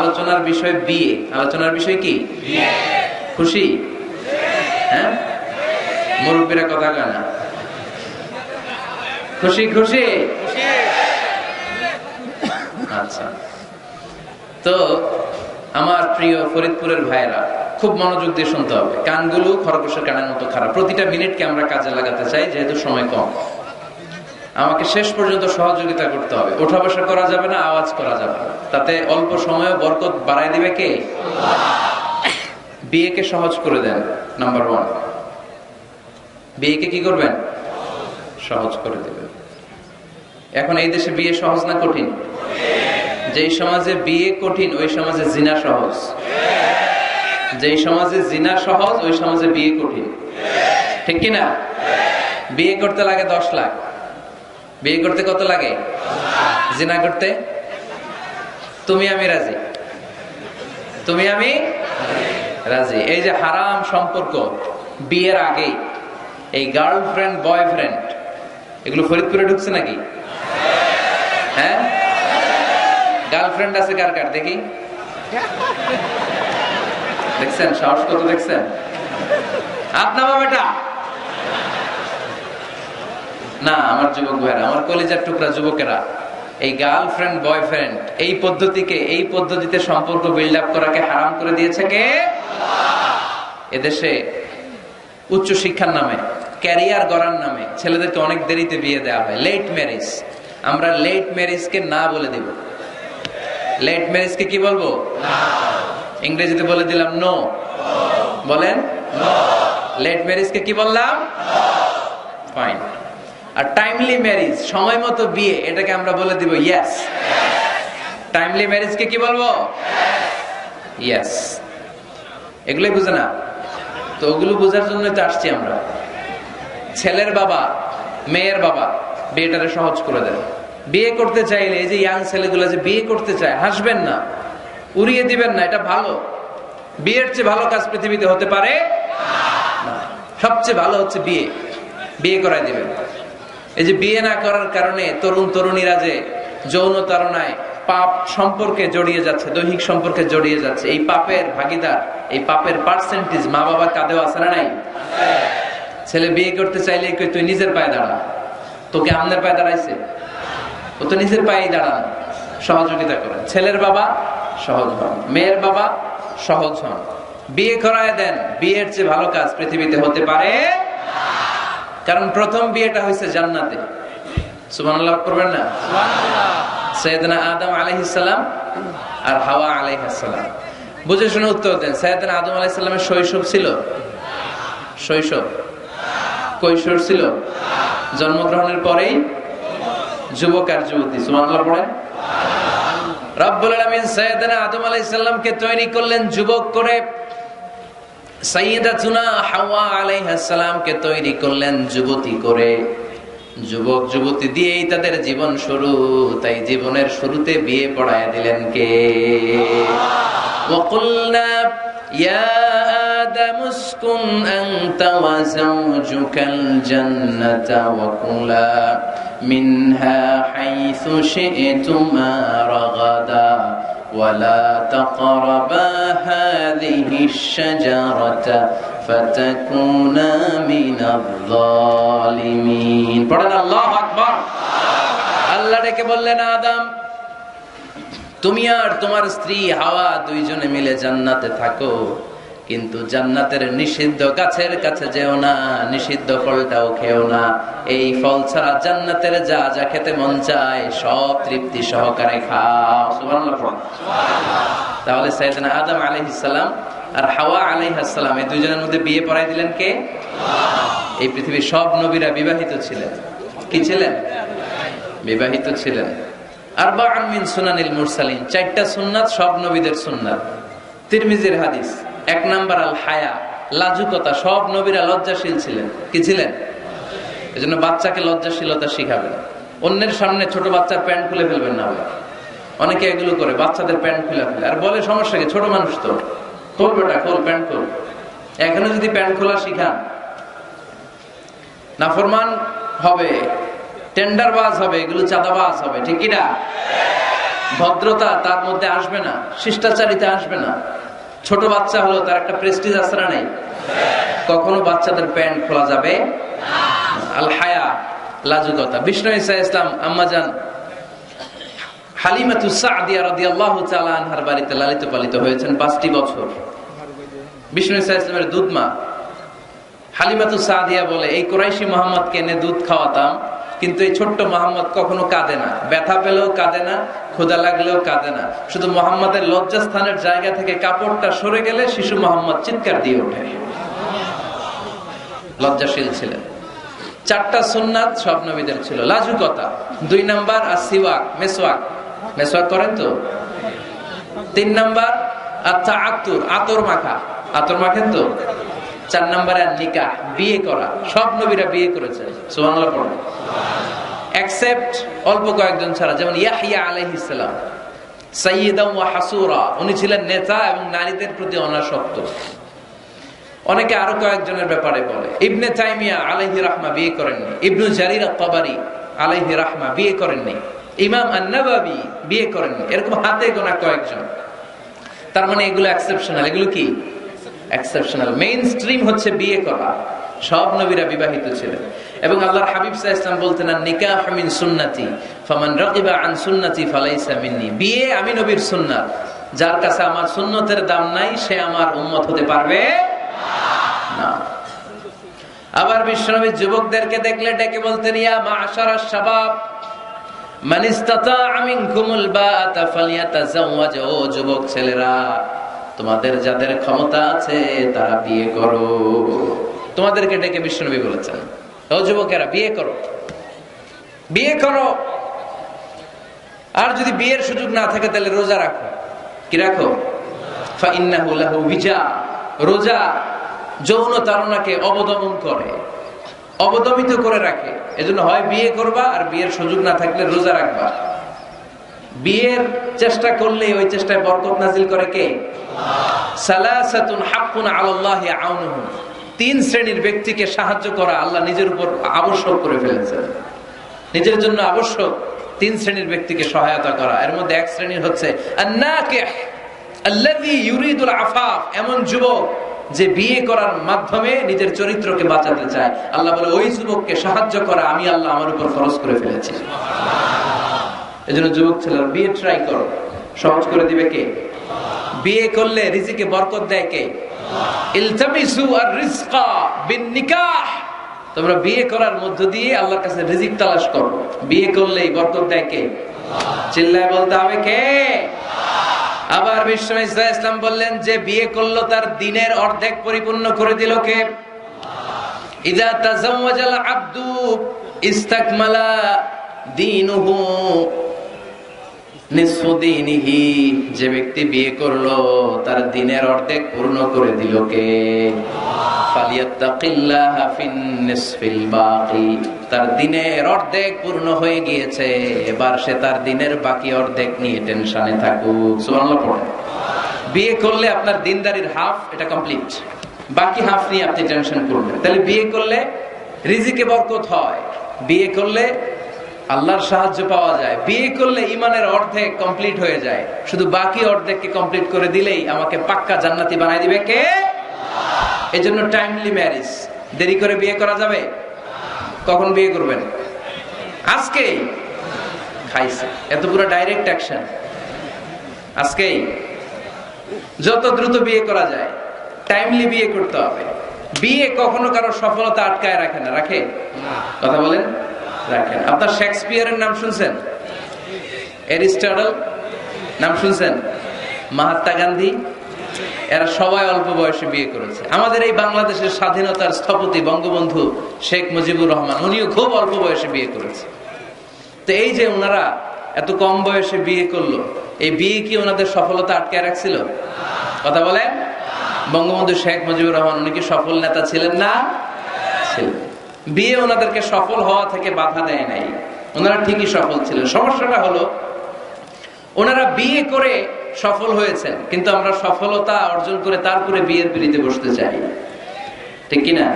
আলোচনার বিষয় বিয়ে। আলোচনার বিষয় কি? খুশি? হ্যাঁ, মুরব্বীরা কথা কয় না। খুশি খুশি? আচ্ছা, তো আমার প্রিয় ফরিদপুরের ভাইরা খুব মনোযোগ দিয়ে শুনতে হবে। কানগুলো খরগোশের কানের মতো খারাপ। প্রতিটা মিনিটকে আমরা কাজে লাগাতে চাই, যেহেতু সময় কম। আমাকে শেষ পর্যন্ত সহযোগিতা করতে হবে। ওঠা বসা করা যাবে না, আওয়াজ করা যাবে না, তাতে অল্প সময়ে বরকত বাড়ায় দিবে কে? বিয়েকে সহজ করে দেন, নাম্বার 1। বিয়েকে কি করবেন? সহজ করে দেবেন। এখন এই দেশে বিয়ে সহজ না কঠিন? যেই সমাজে বিয়ে কঠিন ওই সমাজে জিনা সহজ। যেই সমাজে জিনা সহজ ওই সমাজে বিয়ে কঠিন। ঠিক কিনা? বিয়ে করতে লাগে 10 লাখ। বিয়ে করতে কত লাগে? জিনা করতে? তুমি আমি রাজি। তুমি আমি রাজি। এই যে হারাম সম্পর্ক বিয়ের আগে, এই গার্লফ্রেন্ড বয়ফ্রেন্ড, এগুলো ফরিদপুরে ঢুকছে নাকি? হ্যাঁ, গার্লফ্রেন্ড আছে কার কার দেখি? দেখছেন সাহস কত? দেখছেন? আপনার বেটা না, আমার যুবক ভাইরা, আমার কলিজার টুকরা যুবকেরা, এই গার্লফ্রেন্ড বয়ফ্রেন্ড এই পদ্ধতিকে, এই পদ্ধতিতে সম্পর্ক বিল্ড আপ করাকে হারাম করে দিয়েছে কে? এদেশে উচ্চ শিক্ষার নামে, ক্যারিয়ার গড়ার নামে ছেলেদেরকে অনেক দেরিতে বিয়ে দেওয়া হয়, লেট ম্যারেজ। আমরা লেট ম্যারেজকে না বলে দেব। লেট ম্যারেজকে কি বলবো? ইংরেজিতে বলে দিলাম নো। বলেন লেট ম্যারেজকে কি বললাম? ফাইন। আর টাইমলি ম্যারেজ, সময় মতো বিয়ে, এটাকে আমরা বলে দিব ইয়েস। টাইমলি ম্যারেজকে কি বলবো? ইয়েস। এগুলোই বুঝে না তো, ওগুলো বোঝার জন্য তো আসছি আমরা। ছেলের বাবা মেয়ের বাবা বিয়েটারে সহজ করে দেন। বিয়ে করতে চাইলে এই যে ইয়াং ছেলেগুলো যে বিয়ে করতে চায়, হাসবেন না, উড়িয়ে দিবেন না, এটা ভালো। বিয়ের চেয়ে ভালো কাজ পৃথিবীতে হতে পারে না। সবচেয়ে ভালো হচ্ছে বিয়ে। বিয়ে করায় দিবেন। এই যে বিয়ে না করার কারণে তরুণ তরুণীরা যে যৌন তাড়নায় পাপ সম্পর্কে জড়িয়ে যাচ্ছে, দৈহিক সম্পর্কে জড়িয়ে যাচ্ছে, এই পাপের ভাগীদার, এই পাপের পার্সেন্টেজ মা বাবার কাঁধেও আছে না নাই? ছেলে বিয়ে করতে চাইলে কই তুই নিজের পায়ে দাঁড়া, তোকে আমনের পায়ে দাঁড়াইছে? ও তো নিজের পায়েই দাঁড়ান। সহযোগিতা করেন। ছেলের বাবা সহজ হন, মেয়ের বাবা সহজ হন, বিয়ে করায় দেন। বিয়ের চেয়ে ভালো কাজ পৃথিবীতে হতে পারে, কারণ প্রথম বিয়েটা হয়েছে জান্নাতে। সুবহানাল্লাহ করবেন না? সাইয়েদনা আদম আলাইহিস সালাম আর হাওয়া আলাইহিস সালাম। বুঝে শুনে উত্তর দেন। সাইয়েদনা আদম আলাইহিস সালামের শৈশব ছিল? শৈশব কৈশোর ছিল? জন্মগ্রহণের পরেই যুবক আর যুবতী। সুবহানাল্লাহ পড়েন। রব্বুল আলামিন সাইয়েদনা আদম আলাইহিস সালামকে তৈরি করলেন যুবক করে, সাইয়্যিদাতুনা হাওয়া আলাইহিস সালামকে তৈরি করলেন যুবতী করে। যুবক যুবতী দিয়েই তাদের জীবন শুরু। তাই জীবনের শুরুতে বিয়ে পড়ায় দিলেন কে? ওয়াকুলনা ইয়া আদম উসকুন আনতা ওয়া যাওজুকাল জান্নাতা ওয়া কুলা মিনহা হাইসু শি'তুমা রাগাদা ولا تقربا هذه الشجرة فتكونا من الظالمين। পড়েন আল্লাহু আকবার। আল্লাহ ডেকে বললেন, আদম তুমি আর তোমার স্ত্রী হাওয়া দুইজনে মিলে জান্নাতে থাকো, কিন্তু জান্নাতের নিষিদ্ধ গাছের কাছে যেও না, নিষিদ্ধ ফলটাও খেও না। এই ফল ছাড়া জান্নাতের যা যা খেতে মন চায় সব তৃপ্তি সহকারে খাও। সুবহানাল্লাহ। তাহলে সাইয়েদনা আদম আলাইহিস সালাম আর হাওয়া আলাইহিস সালাম এই দুইজনের মধ্যে বিয়ে পড়াই দিলেন কে? এই পৃথিবীর সব নবীরা বিবাহিত ছিলেন। কি ছিলেন? বিবাহিত ছিলেন। আরবাউন মিন সুনানিল মুরসালিন, 4টা সুন্নাত সব নবীদের সুন্নাত। তিরমিজির হাদিস। 1 নাম্বার আল হায়া, লাজুকতা। সব নবীরা লজ্জাশীল ছিলেন। কি ছিলেন? এজন্য বাচ্চাকে লজ্জাশীলতা শিখাবেন। অন্যের সামনে ছোট বাচ্চার প্যান্ট খুলে ফেলবেন না। অনেকে এগুলো করে, বাচ্চাদের প্যান্ট খুলে ফেলে আর বলে সমস্যা কি, ছোট মানুষ তো, খোল বেটা খোল, প্যান্ট খোল। এখানে যদি প্যান্ট খোলা শিখান, নাফরমান হবে, টেন্ডারবাজ হবে, এগুলো চাঁদাবাজ হবে। ঠিক কিনা? ভদ্রতা তার মধ্যে আসবে না, শিষ্টাচারিতা আসবে না। ছোট বাচ্চা হলো, তার একটা প্রেস্টিজ আছে না নাই? কখনো বাচ্চাদের প্যান্ট খোলা যাবে আল হায়া, লাজুকতা। বিষ্ণু ঈসা ইসলাম আম্মাজান হালিমাতুস সাদিয়া রাদিয়াল্লাহু তাআলা আনহার বাড়িতে লালিত পালিত হয়েছেন 5টি বছর। বিষ্ণু ঈসা ইসলামের দুধ মা হালিমাতুস সাদিয়া বলে, এই কুরাইশি মুহাম্মদকে এনে দুধ খাওয়াতাম, কিন্তু এই ছোট্ট মুহাম্মদ কখনো কাঁদে না, ব্যথা পেলেও কাঁদে না, ক্ষুধা লাগলেও কাঁদে না। শুধু মুহাম্মদের লজ্জাস্থানের জায়গা থেকে কাপড়টা সরে গেলে শিশু মুহাম্মদ চিৎকার দিয়ে ওঠে। লজ্জাশীল ছিলেন। 4টা সুন্নাত সব নবীদের ছিল। লাজুকতা 2 নাম্বার, আসিওয়াক, মেসওয়াক, মেসওয়াক করেন তো। 3 নাম্বার আত-তাআত্তুর, আতর মাখা, আতর মাখেন তো। 4 নাম্বারে নিকাহ, বিয়ে করা। সব নবীরা বিয়ে করেছেন, সুবহানাল্লাহ পড়েন। এক্সেপ্ট অল্প কয়েকজন ছাড়া, যেমন ইয়াহইয়া আলাইহিস সালাম সাইয়্যিদান ওয়া হাসুরা, উনি ছিলেন নেতা এবং নারীদের প্রতি অনাসক্ত। অনেকে আরো কয়েকজনের ব্যাপারে বলে। ইবনে তাইমিয়া আলাইহি রাহমা বিয়ে করেননি, ইবনু জারির আত-তাবারি আলাইহি রাহমা বিয়ে করেননি, ইমাম আন-নাওয়াবি বিয়ে করেননি। এরকম হাতে গোনা কয়েকজন। তার মানে এগুলো এক্সেপশনাল। এগুলো কি এক্সেপশনাল? মেইন স্ট্রিম হচ্ছে বিয়ে করা। সব নবীরা বিবাহিত ছিলেন। এবং আল্লাহর হাবিব সাল্লাল্লাহু আলাইহি ওয়াসাল্লাম বলতেন, নিকাহু মিন সুন্নতি ফামান রাগিবা আন সুন্নতি ফালাইসা মিন্নি। বিয়ে আমি নবীর সুন্নাত, যার কাছে আমার সুন্নতের দাম নাই সে আমার উম্মত হতে পারবে না। আবার বিশ্বনবী যুবকদেরকে দেখলে ডেকে বলতেন, ইয়া মা'শারাশ শাবাব মান ইসতাতা'a মিনকুমুল বাআতা ফালইয়াতাযাওয়াজ। ও যুবক ছেলেরা, তোমাদের যাদের ক্ষমতা আছে তারা বিয়ে করো। তোমাদেরকে ডেকে বিশ্বনবী বলেছেন, ও যুবকেরা বিয়ে করো, বিয়ে করো। আর যদি বিয়ের সুযোগ না থাকে তাহলে রোজা রাখো। কি রাখো? ফাইন্নাহু লাহু বিজা। রোজা যৌন তাড়নাকে অবদমন করে, অবদমিত করে রাখে। এজন্য হয় বিয়ে করবা, আর বিয়ের সুযোগ না থাকলে রোজা রাখবা। বিয়ের চেষ্টা করলে ওই চেষ্টায় বরকত নাজিল করে কে? সালাসাতুন হাক্কুন আলাল্লাহি আউনুহুম। 3 শ্রেণীর ব্যক্তিকে সাহায্য করা আল্লাহ নিজের উপর আবশ্যক করে ফেলেছেন। নিজের জন্য আবশ্যক 3 শ্রেণীর ব্যক্তিকে সহায়তা করা। এর মধ্যে এক শ্রেণীর হচ্ছে আন-নাকিহ আল্লাযী ইউরিদুল আফাফ। এমন যুবক যে বিয়ে করার মাধ্যমে নিজের চরিত্রকে বাঁচাতে চায়। আল্লাহ বলে, ওই যুবককে সাহায্য করা আমি আল্লাহ আমার উপর ফরজ করে ফেলেছি। এজন্য যুবক ছেলেরা বিয়ে ট্রাই করো, সহজ করে দিবে কে? বিয়ে করলে রিজিকে বরকত দেয় কে? ইলতামিসু আর-রিজকা বিন-নিকাহ। তোমরা বিয়ে করার মধ্য দিয়ে আল্লাহর কাছে রিজিক তালাশ করো। বিয়ে করলেই বরকত দেয় কে? চিল্লায় বলতে হবে কে? আবার বিষ্ণু ঈসা ইসলাম বললেন, যে বিয়ে করলো তার দিনের অর্ধেক পরিপূর্ণ করে দিল কে? ইযা তাযাওয়াজাল আবদু ইস্তাকমালা দীনুহু নিসফু দীনিহি। যে ব্যক্তি বিয়ে করলো তার দিনের অর্ধেক পূর্ণ করে দিল কে? ফালিয়াত্তাকিল্লাহা ফিন নিসফিল বাকি। তার দিনের অর্ধেক পূর্ণ হয়ে গিয়েছে, এবার সে তার দিনের বাকি অর্ধেক নিয়ে টেনশনে থাকুক। সুবহানাল্লাহ পড়ে। বিয়ে করলে আপনার দিনদারির হাফ এটা কমপ্লিট, বাকি হাফ নিয়ে আপনি টেনশন করবেন। তাহলে বিয়ে করলে রিজিকে বরকত হয়, বিয়ে করলে আল্লাহর সাহায্য পাওয়া যায়, বিয়ে করলে ইমানের অর্ধেক কমপ্লিট হয়ে যায়। শুধু বাকি অর্ধেককে কমপ্লিট করে দিলেই আমাকে পাক্কা জান্নাতি বানাই দিবে কে? এজন্য টাইমলি ম্যারেজ। দেরি করে বিয়ে করা যাবে? কখন বিয়ে করবেন? আজকেই। খাইছে এত পুরো ডাইরেক্ট অ্যাকশন আজকেই। যত দ্রুত বিয়ে করা যায়, টাইমলি বিয়ে করতে হবে। বিয়ে কখনো কারো সফলতা আটকায় রাখে না, রাখে? কথা বলেন, রাখেন। আপনার শেক্সপিয়ারের নাম শুনছেন? অ্যারিস্টটল নাম শুনছেন? মহাত্মা গান্ধী? এরা সবাই অল্প বয়সে বিয়ে করেছে। আমাদের এই বাংলাদেশের স্বাধীনতার স্থপতি বঙ্গবন্ধু শেখ মুজিবুর রহমান, উনিও খুব অল্প বয়সে বিয়ে করেছে। তো এই যে ওনারা এত কম বয়সে বিয়ে করলো, এই বিয়ে কি ওনাদের সফলতা আটকায় রাখছিল? কথা বলেন। বঙ্গবন্ধু শেখ মুজিবুর রহমান উনি কি সফল নেতা ছিলেন না? ছিলেন। বিয়ে ওনাদেরকে সফল হওয়া থেকে বাধা দেয় নাই, ওনারা ঠিকই সফল ছিলেন। সমস্যাটা হলো ওনারা বিয়ে করে সফল হয়েছেন, কিন্তু আমরা সফলতা অর্জন করে তারপরে বিয়ের পিড়িতে বসতে চাই, ঠিক কিনা?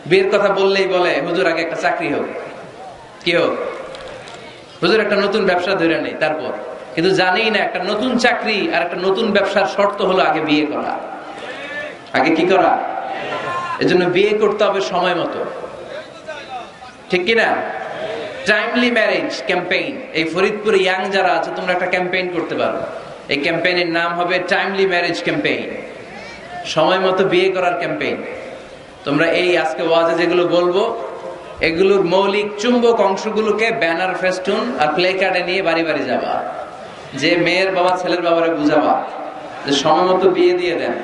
বিয়ের কথা বললেই বলে হুজুর আগে একটা চাকরি হোক। কি হোক? হুজুর একটা নতুন ব্যবসা ধরে নেই, তারপর কিন্তু জানি না একটা নতুন চাকরি আর একটা নতুন ব্যবসার শর্ত হলো আগে বিয়ে করা। আগে কি করা? এজন্য বিয়ে করতে হবে সময় মতো, ঠিক কিনা? টাইমলি ম্যারেজ ক্যাম্পেইন, এই ফরিদপুর ইয়াং যারা আছে তোমরা একটা ক্যাম্পেইন করতে পারো। এই ক্যাম্পেইনের নাম হবে টাইমলি ম্যারেজ ক্যাম্পেইন, সময় মতো বিয়ে করার ক্যাম্পেইন। তোমরা এই আজকে ওয়াজে যেগুলো বলবো এগুলোর মৌলিক চুম্বক অংশগুলোকে ব্যানার, ফেস্টুন আর প্লে কার্ডে নিয়ে বাড়ি বাড়ি যাবা, যে মেয়ের বাবা ছেলের বাবারে বুঝাবা যে সময় মতো বিয়ে দিয়ে দেন।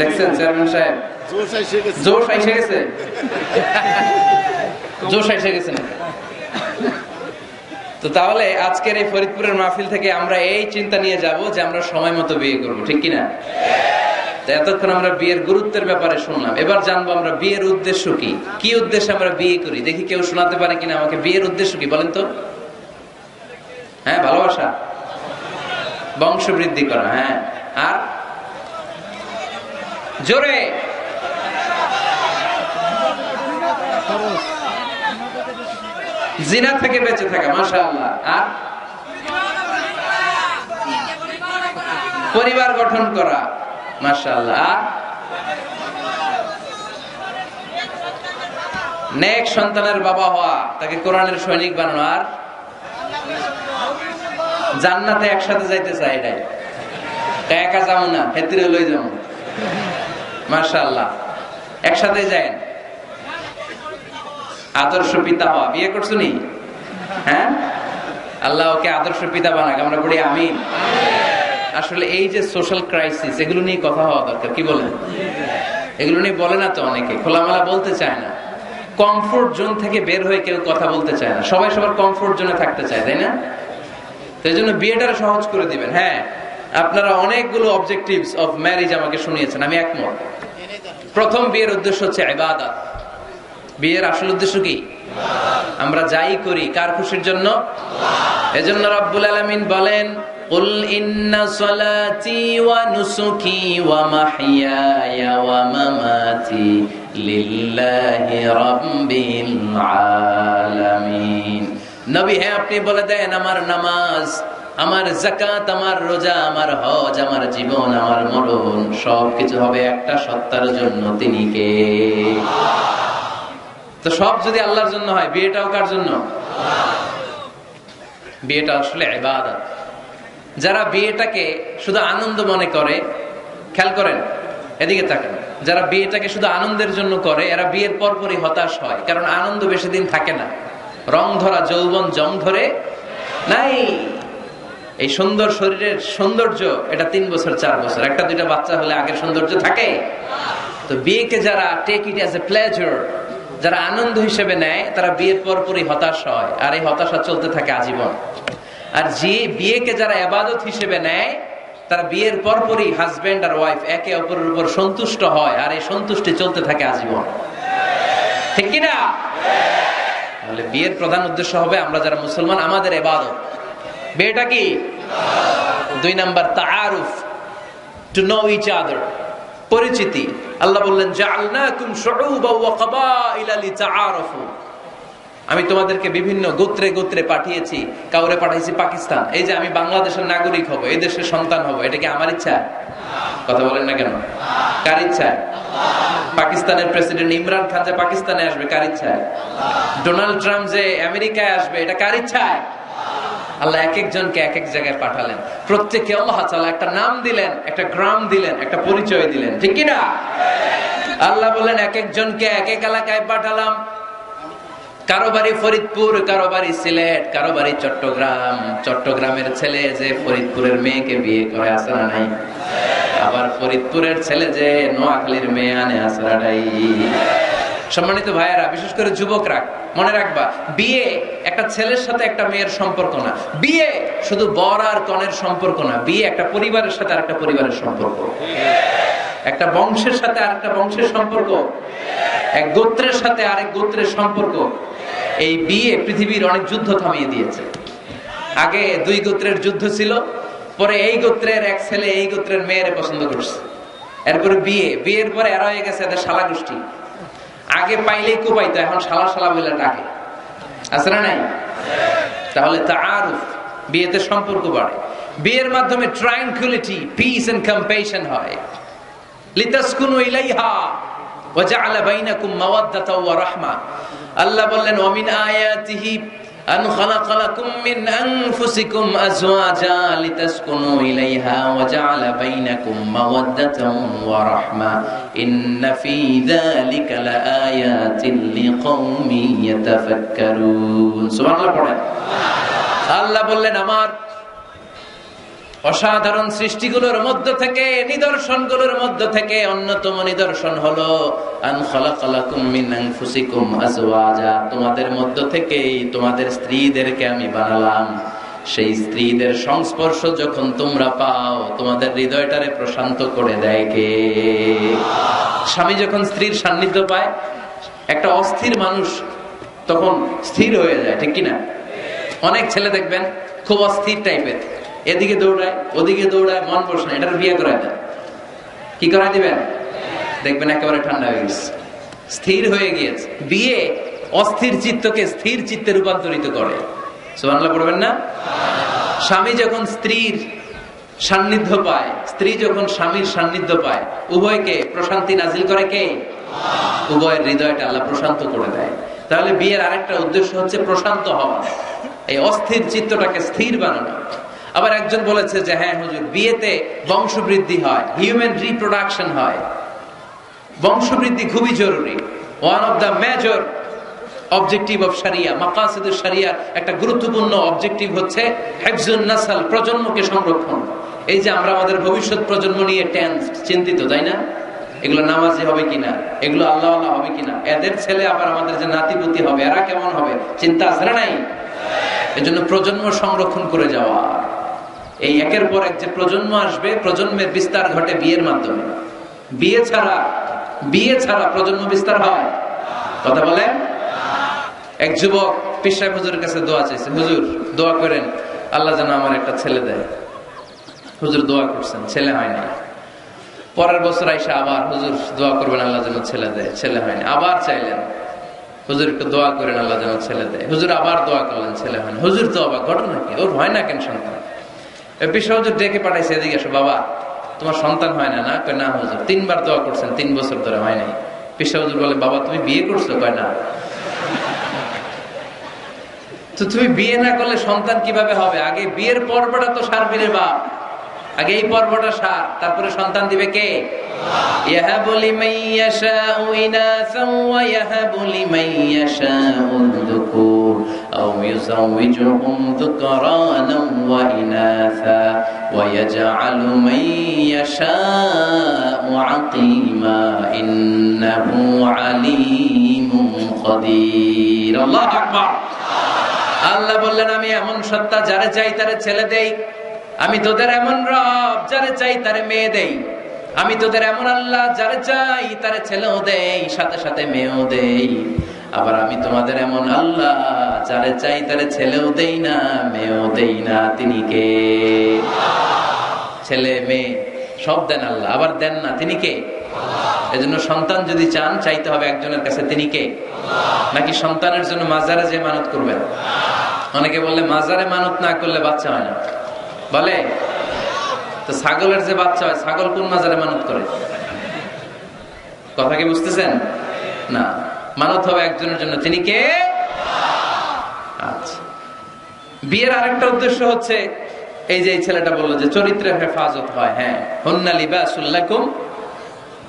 দেখছেন চেয়ারম্যান সাহেব জোশ আইসে গেছে, জোশ আইসে গেছে না? তো তাহলে আজকের এই ফরিদপুরের মাহফিল থেকে আমরা এই চিন্তা নিয়ে যাব যে আমরা সময় মতো বিয়ে করবো, ঠিক কিনা? এতক্ষণ আমরা বিয়ের গুরুত্বের ব্যাপারে শুনলাম, এবার জানবো আমরা বিয়ের উদ্দেশ্য কি, কি উদ্দেশ্যে আমরা বিয়ে করি। দেখি কেউ শোনাতে পারে কিনা আমাকে বিয়ের উদ্দেশ্য কি বলেন তো? হ্যাঁ, ভালোবাসা, বংশ বৃদ্ধি করা। হ্যাঁ, আর জোরে জিনা থেকে বেঁচে থাকা, মাশাআল্লাহ। আর পরিবার গঠন করা, মাশাআল্লাহ। আর নেক সন্তানের বাবা হওয়া, তাকে কোরআনের সৈনিক বানানো। আর জান্নাতে একসাথে যাইতে চাই, এটাই একা যাবো না, হেতিরে লই যাবো, মাশাআল্লাহ। একসাথে যায়েন। আদর্শ পিতা হওয়া, বিয়ে করছো নি? হ্যাঁ, আল্লাহ ওকে আদর্শ পিতা বানাক, আমরা বলি আমিন। আসলে এই যে সোশ্যাল ক্রাইসিস, এগুলো নিয়ে কথা হওয়া দরকার, কি বলেন? এগুলো নিয়ে বলে না তো অনেকে, খোলামেলা বলতে চায় না। কমফোর্ট জোন থেকে বের হয়ে কেউ কথা বলতে চায় না, সবাই সবার কমফোর্ট জোনে থাকতে চায়, তাই না? তো এই জন্য বিয়েটা সহজ করে দিবেন। হ্যাঁ, আপনারা অনেকগুলো অবজেক্টিভস অফ ম্যারেজ আমাকে শুনিয়েছেন, আমি একমত। প্রথম, বিয়ের উদ্দেশ্য হচ্ছে ইবাদত। বিয়ের আসল উদ্দেশ্য কি? আমরা যাই করি কার খুশির জন্য? এজন্য রব্বুল আলামিন বলেন, কুল ইন্না সলাতি ওয়া নুসুকি ওয়া মাহইয়ায়া ওয়া মামাতি লিল্লাহি রাব্বিল আলামিন। নবী, হ্যাঁ আপনি বলে দেন, আমার নামাজ, আমার যাকাত, আমার রোজা, আমার হজ, আমার জীবন, আমার মরণ সবকিছু হবে একটা সত্তার জন্য, তিনি কে? তো সব যদি আল্লাহর জন্য হয়, বিয়েটাও কার জন্য? বিয়েটা আসলে ইবাদত। যারা বিয়েটাকে শুধু আনন্দ মনে করে, খেয়াল করেন, এদিকে তাকান, যারা বিয়েটাকে শুধু আনন্দের জন্য করে এরা বিয়ের পরপরই হতাশ হয়, কারণ আনন্দ বেশি দিন থাকে না। রং ধরা যৌবন জং ধরে নাই। এই সুন্দর শরীরের সৌন্দর্য এটা 3 বছর 4 বছর, একটা দুইটা বাচ্চা হলে আগের সৌন্দর্য থাকে। তো বিয়েকে যারা take it as a pleasure, যারা আনন্দ হিসেবে নেয়, তারা বিয়ের পরপরই হতাশ হয়, আর এই হতাশা চলতে থাকে আজীবন। আর যে বিয়েকে যারা ইবাদত হিসেবে নেয়, তারা বিয়ের পরপরই হাজবেন্ড আর ওয়াইফ একে অপরের উপর সন্তুষ্ট হয়, আর এই সন্তুষ্টি চলতে থাকে আজীবন, ঠিক কিনা? তাহলে বিয়ের প্রধান উদ্দেশ্য হবে আমরা যারা মুসলমান, আমাদের ইবাদত। বিয়েটা কি? 2 নাম্বার, তাআরুফ, টু নো ইচ আদার, পরিচিতি। আল্লাহ বললেন, জাআলনাকুম শুউবা ওয়া ক্বাবাইলা লিতাআরাফু। আমি তোমাদেরকে বিভিন্ন গোত্রে গোত্রে পাঠিয়েছি। কাউরে পাঠাইছি পাকিস্তান, এই যে আমি বাংলাদেশের নাগরিক হব, এই দেশের সন্তান হব, এটা কি আমার ইচ্ছা? কথা বলেন না কেন? কার ইচ্ছা? পাকিস্তানের প্রেসিডেন্ট ইমরান খান যে পাকিস্তানে আসবে, কার ইচ্ছায়? ডোনাল্ড ট্রাম্প যে আমেরিকায় আসবে, এটা কার ইচ্ছায়? আল্লাহ এক একজনকে এক এক জায়গায় পাঠালেন, প্রত্যেককে আল্লাহ তাআলা একটা নাম দিলেন, একটা গ্রাম দিলেন, একটা পরিচয় দিলেন, ঠিক কিনা? আল্লাহ বললেন এক একজনকে এক এক এলাকায় পাঠালাম। কারো বাড়ি ফরিদপুর, কারো বাড়ি সিলেট, কারো বাড়ি চট্টগ্রাম। চট্টগ্রামের ছেলে যে ফরিদপুরের মেয়েকে বিয়ে করে, আসে না নাই? আবার ফরিদপুরের ছেলে যে নোয়াখালীর মেয়ে আনে, আসে না নাই? সম্মানিত ভাইয়েরা, বিশেষ করে যুবকরা, মনে রাখবা, বিয়ে একটা ছেলের সাথে একটা মেয়ের সম্পর্ক না। বিয়ে শুধু বর আর কনের সম্পর্ক না। বিয়ে একটা পরিবারের সাথে আর একটা পরিবারের সম্পর্ক, একটা বংশের সাথে আর একটা বংশের সম্পর্ক, এক গোত্রের সাথে আরেক গোত্রের সম্পর্ক। এই বিয়ে পৃথিবীর অনেক যুদ্ধ থামিয়ে দিয়েছে। আগে 2 গোত্রের যুদ্ধ ছিল, পরে এই গোত্রের এক ছেলে এই গোত্রের মেয়েরে পছন্দ করছে, এরপরে বিয়ের পরে এরা হয়ে গেছে এদের শালা গোষ্ঠী। আগে পাইলেই কোপাইতো, এখন শালা শালা বলে ডাকে, আছে না নাই? তাহলে তাআরুফ, বিয়েতে সম্পর্ক বাড়ে। বিয়ের মাধ্যমে ট্রাঙ্কুইলিটি, পিস এন্ড কম্প্যাশন হয়। লিতাসকুনু ইলাইহা ওয়া জাআলা বাইনাকুম মাওয়াদ্দাতা ওয়া রাহমা। আল্লাহ বললেন ওয়া মিন আয়াতিহি আন খালাকা লাকুম মিন আনফুসিকুম আজওয়াজা লিতাসকুনু ইলাইহা ওয়া জাআলা বাইনাকুম মাওয়াদ্দাতান ওয়া রাহমা ইন্না ফী যালিকা লাআয়াতিন লিকওমিন ইয়াতাফাক্কারুন। সুবহানাল্লাহ পড়েন। আল্লাহ বললেন আমার অসাধারণ সৃষ্টিগুলোর মধ্য থেকে, নিদর্শনগুলোর মধ্য থেকে অন্যতম নিদর্শন হলো আন খালাকা লাকুম মিন আনফুসিকুম আজওয়াজা, তোমাদের মধ্য থেকেই তোমাদের স্ত্রীদেরকে আমি বানালাম। সেই স্ত্রীদের সংস্পর্শ যখন তোমরা পাও, তোমাদের হৃদয়টারে প্রশান্ত করে দেয় কে? স্বামী যখন স্ত্রীর সান্নিধ্য পায়, একটা অস্থির মানুষ তখন স্থির হয়ে যায়, ঠিক কিনা? অনেক ছেলে দেখবেন খুব অস্থির টাইপের, এদিকে দৌড়ায় ওদিকে দৌড়ায়, মন বসে না, এটার বিয়ে করায় দেন। কি করায় দিবেন? দেখবেন একেবারে ঠান্ডা হয়ে গেছে, স্থির হয়ে গিয়েছে। বিয়ে অস্থির চিত্তকে স্থির চিত্তে রূপান্তরিত করে। সুবহানাল্লাহ পড়বেন না? স্বামী যখন স্ত্রীর সান্নিধ্য পায়, স্ত্রী যখন স্বামীর সান্নিধ্য পায়, উভয়কে প্রশান্তি নাজিল করে কে? উভয়ের হৃদয়টা আল্লাহ প্রশান্ত করে দেয়। তাহলে বিয়ের আরেকটা উদ্দেশ্য হচ্ছে প্রশান্ত হওয়া, এই অস্থির চিত্তটাকে স্থির বানানো। আবার একজন বলেছে যে হ্যাঁ হুজুর, বিয়েতে বংশবৃদ্ধি হয়, হিউম্যান রিপ্রোডাকশন হয়, বংশবৃদ্ধি খুবই জরুরি। One of the major objective of শরিয়া, মাকাসিদুশ শরিয়ার একটা গুরুত্বপূর্ণ অবজেক্টিভ হচ্ছে হিফজুন নাসল, প্রজন্মকে সংরক্ষণ। এই যে আমরা আমাদের ভবিষ্যৎ প্রজন্ম নিয়ে চিন্তিত, তাই না? এগুলো নামাজি হবে কিনা, এগুলো আল্লাহ আল্লাহ হবে কিনা, এদের ছেলে আবার আমাদের যে নাতিপুতি হবে এরা কেমন হবে, চিন্তা আছে না নাই? এজন্য প্রজন্ম সংরক্ষণ করে যাওয়া, এই একের পর এক যে প্রজন্ম আসবে, প্রজন্মের বিস্তার ঘটে বিয়ের মাধ্যমে। বিয়ে ছাড়া প্রজন্ম বিস্তার হয়? কথা বলে। এক যুবক পীর সাহেব হুজুরের কাছে দোয়া চাইছে, হুজুর দোয়া করেন আল্লাহ যেন আমার একটা ছেলে দেয়। হুজুর দোয়া করছেন, ছেলে হয় না। পরের বছর আইসা আবার হুজুর দোয়া করবেন আল্লাহ যেন ছেলে দেয়, ছেলে হয়নি। আবার চাইলেন হুজুরকে দোয়া করেন আল্লাহ যেন ছেলে দেয়, হুজুর আবার দোয়া করলেন, ছেলে হয়নি। হুজুর তো অবাক, ঘটনা কি, ওর হয় না কেন সন্তান? পীর সাহেব হুজুর ডেকে পাঠাইছে, এদিকে এসো বাবা, তোমার সন্তান হয় না? না, কয় না হুজুর, 3 বার দোয়া করছেন, 3 বছর ধরে হয় নাই। পীর সাহেব হুজুর বলে, বাবা তুমি বিয়ে করছো? কয় না। তো তুমি বিয়ে না করলে সন্তান কিভাবে হবে? আগে বিয়ের পর্বটা তো সারবি রে বাপ, আগে এই পর্বটা সার, তারপরে সন্তান দিবে কে? ইয়াহাবু লিমান ইয়াশাউ ইনাসান ওয়া ইয়াহাবু লিমান ইয়াশাউ যুকুর আও ইউযাওয়িজুহুম যুকরানান ওয়া ইনাসা ওয়া ইয়াজআলু মান ইয়াশাউ আকিমা ইন্নাহু আলীমুন কাদির। আল্লাহু আকবার। আল্লাহ বললেন আমি এমন সত্তা, যারে চাই তারে ছেলে দেই। আমি তোদের এমন রব, যারে চাই তারে মেয়ে দেই। আমি তোদের এমন আল্লাহ, যারে চাই তারে ছেলেও দেই, সাথে সাথে মেয়েও দেই। আবার আমি তোমাদের এমন আল্লাহ, যারে চাই তারে ছেলেও দেই না, মেয়েও দেই না। তিনি কে? ছেলে মেয়ে সব দেন আল্লাহ, আবার দেন না, তিনি কে? এজন্য সন্তান যদি চান, চাইতে হবে একজনের কাছে, তিনি কে? নাকি সন্তানের জন্য মাজারে যে মানত করবেন? অনেকে বললে মাজারে মানত না করলে বাচ্চা হয় না, বলে। তো ছাগলের যে বাচ্চা হয়, ছাগল কোন মাজারে মানত করে? কথা কি বুঝতেছেন? না, মানত হবে একজনের জন্য, তিনি কে? আচ্ছা, বিয়ের আরেকটা উদ্দেশ্য হচ্ছে এই যে এই ছেলেটা বললো যে চরিত্রের হেফাজত হয়। হ্যাঁ, হুন্না লিবাসুল লাকুম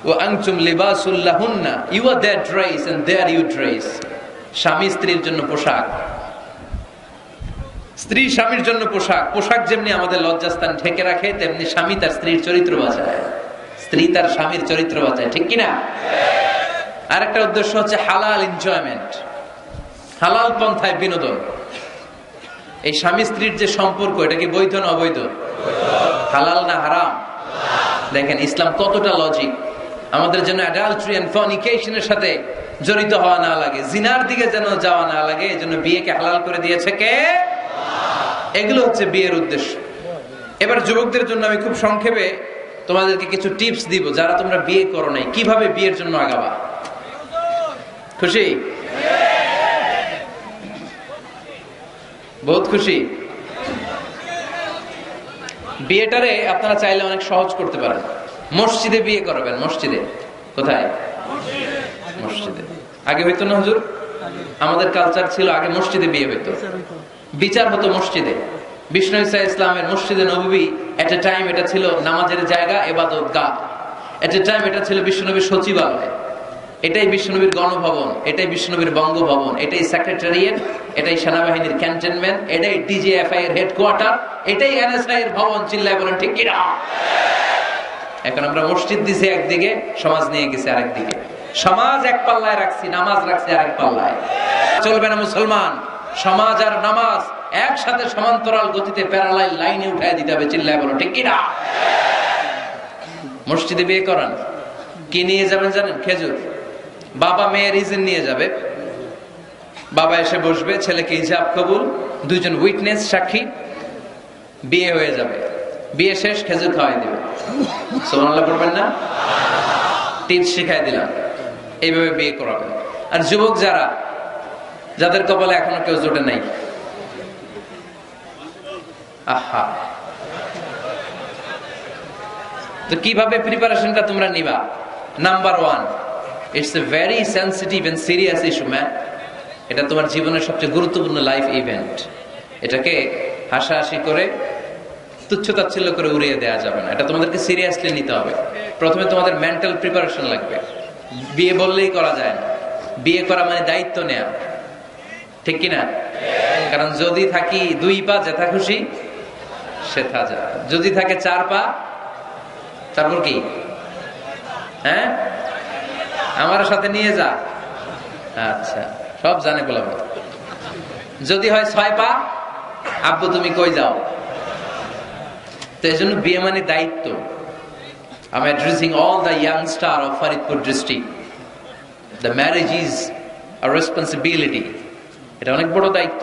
ওয়া আনতুম লিবাসুল লাহুন্না, you are their dress and their you dress. স্বামী স্ত্রীর জন্য পোশাক, স্ত্রী স্বামীর জন্য পোশাক। পোশাক যেমনি আমাদের লজ্জাস্থান ঢেকে রাখে, তেমনি স্বামী তার স্ত্রীর চরিত্র বাঁচায়, স্ত্রী তার স্বামীর চরিত্র বাঁচায়, ঠিক কিনা? আরেকটা উদ্দেশ্য হচ্ছে হালাল এনজয়মেন্ট, হালাল পন্থায় বিনোদন। এই স্বামী স্ত্রীর যে সম্পর্ক, এটা কি বৈধ না অবৈধ? হালাল না হারাম? দেখেন ইসলাম কতটা লজিক। আমাদের যেন অ্যাডাল্টারি এন্ড ফর্নিকেশনের সাথে জড়িত হওয়া না লাগে, জিনার দিকে যেন যাওয়া না লাগে, এজন্য বিয়েকে হালাল করে দিয়েছে কে? এগুলো হচ্ছে বিয়ের উদ্দেশ্য। এবার যুবকদের জন্য আমি খুব সংক্ষেপে তোমাদেরকে কিছু টিপস দিব, যারা তোমরা বিয়ে করো নাই, কিভাবে বিয়ের জন্য আগাবা। খুশি? বহুত খুশি? বিয়েটারে আপনারা চাইলে অনেক সহজ করতে পারেন। মসজিদে বিয়ে করবেন। মসজিদে। কোথায়? মসজিদে। আগে হইতো না হুজুর? আমাদের কালচার ছিল আগে মসজিদে বিয়ে হইতো, বিচার হতো মসজিদে। বিষ্ণু ঈসা ইসলামের মসজিদে নববী এট এ টাইম এটা ছিল নামাজের জায়গা, ইবাদতগাহ। এট এ টাইম এটা ছিল বিশ্বনবীর সচিবালয়, এটাই বিশ্বনবীর গণভবন, এটাই বিশ্বনবীর বঙ্গভবন, এটাই সেক্রেটারিয়েট, এটাই সেনাবাহিনীর ক্যান্টনমেন্ট, এটাই ডিজিএফআই এর হেডকোয়ার্টার, এটাই এনএসআই এর ভবন। চিল্লায় বলেন ঠিক কিনা? এখন আমরা মসজিদ দিছি একদিকে, সমাজ নিয়ে গেছে আরেকদিকে। সমাজ এক পাল্লায় রাখছি, নামাজ রাখছি আরেক পাল্লায়। চলবে না মুসলমান। সমাজ আর নামাজ একসাথে সমান্তরাল গতিতে প্যারালাল লাইনে উঠায় দিতে হবে। চিল্লায় বলো ঠিক কিনা? মসজিদে বিয়ে করান, কি নিয়ে যাবেন জানেন? খেজুর। বাবা মেয়ের ইজেন নিয়ে যাবে। বাবা এসে বসবে, ছেলেকে ইজাব কবুল, দুইজন উইটনেস সাক্ষী, বিয়ে হয়ে যাবে। বিয়ে শেষ, খেজুর খাওয়াই দিবে। সুবহানাল্লাহ পড়বেন না? টিপস শিখাই দিলাম, এইভাবে বিয়ে করাবেন। আর যুবক যারা, যাদের কপালে এখনো কেউ জোটে নাই, আহা, তো কিভাবে প্রিপারেশনটা তোমরা নিবা? Number 1, it's a very sensitive and serious issue man. এটা তোমার জীবনের সবচেয়ে গুরুত্বপূর্ণ লাইফ ইভেন্ট। এটাকে হাসাহাসি করে, তুচ্ছতাচ্ছিল্য করে উড়িয়ে দেওয়া যাবে না। এটা তোমাদেরকে সিরিয়াসলি নিতে হবে। প্রথমে তোমাদের মেন্টাল প্রিপারেশন লাগবে। বিয়ে বললেই করা যায় না। বিয়ে করা মানে দায়িত্ব নেয়া, ঠিক কিনা? কারণ যদি থাকি 2 পা, যেথা খুশি সেথা যা। যদি থাকে 4 পা, তারপর কি? হ্যাঁ, আমার সাথে নিয়ে যা। আচ্ছা, সব জানে বলবো। যদি হয় 6 পা, আব্বু তুমি কই যাও? তো এই জন্য বিয়ে মানে দায়িত্ব। I'm addressing all the young star of Faridpur district. The marriage is a responsibility. এটা অনেক বড় দায়িত্ব।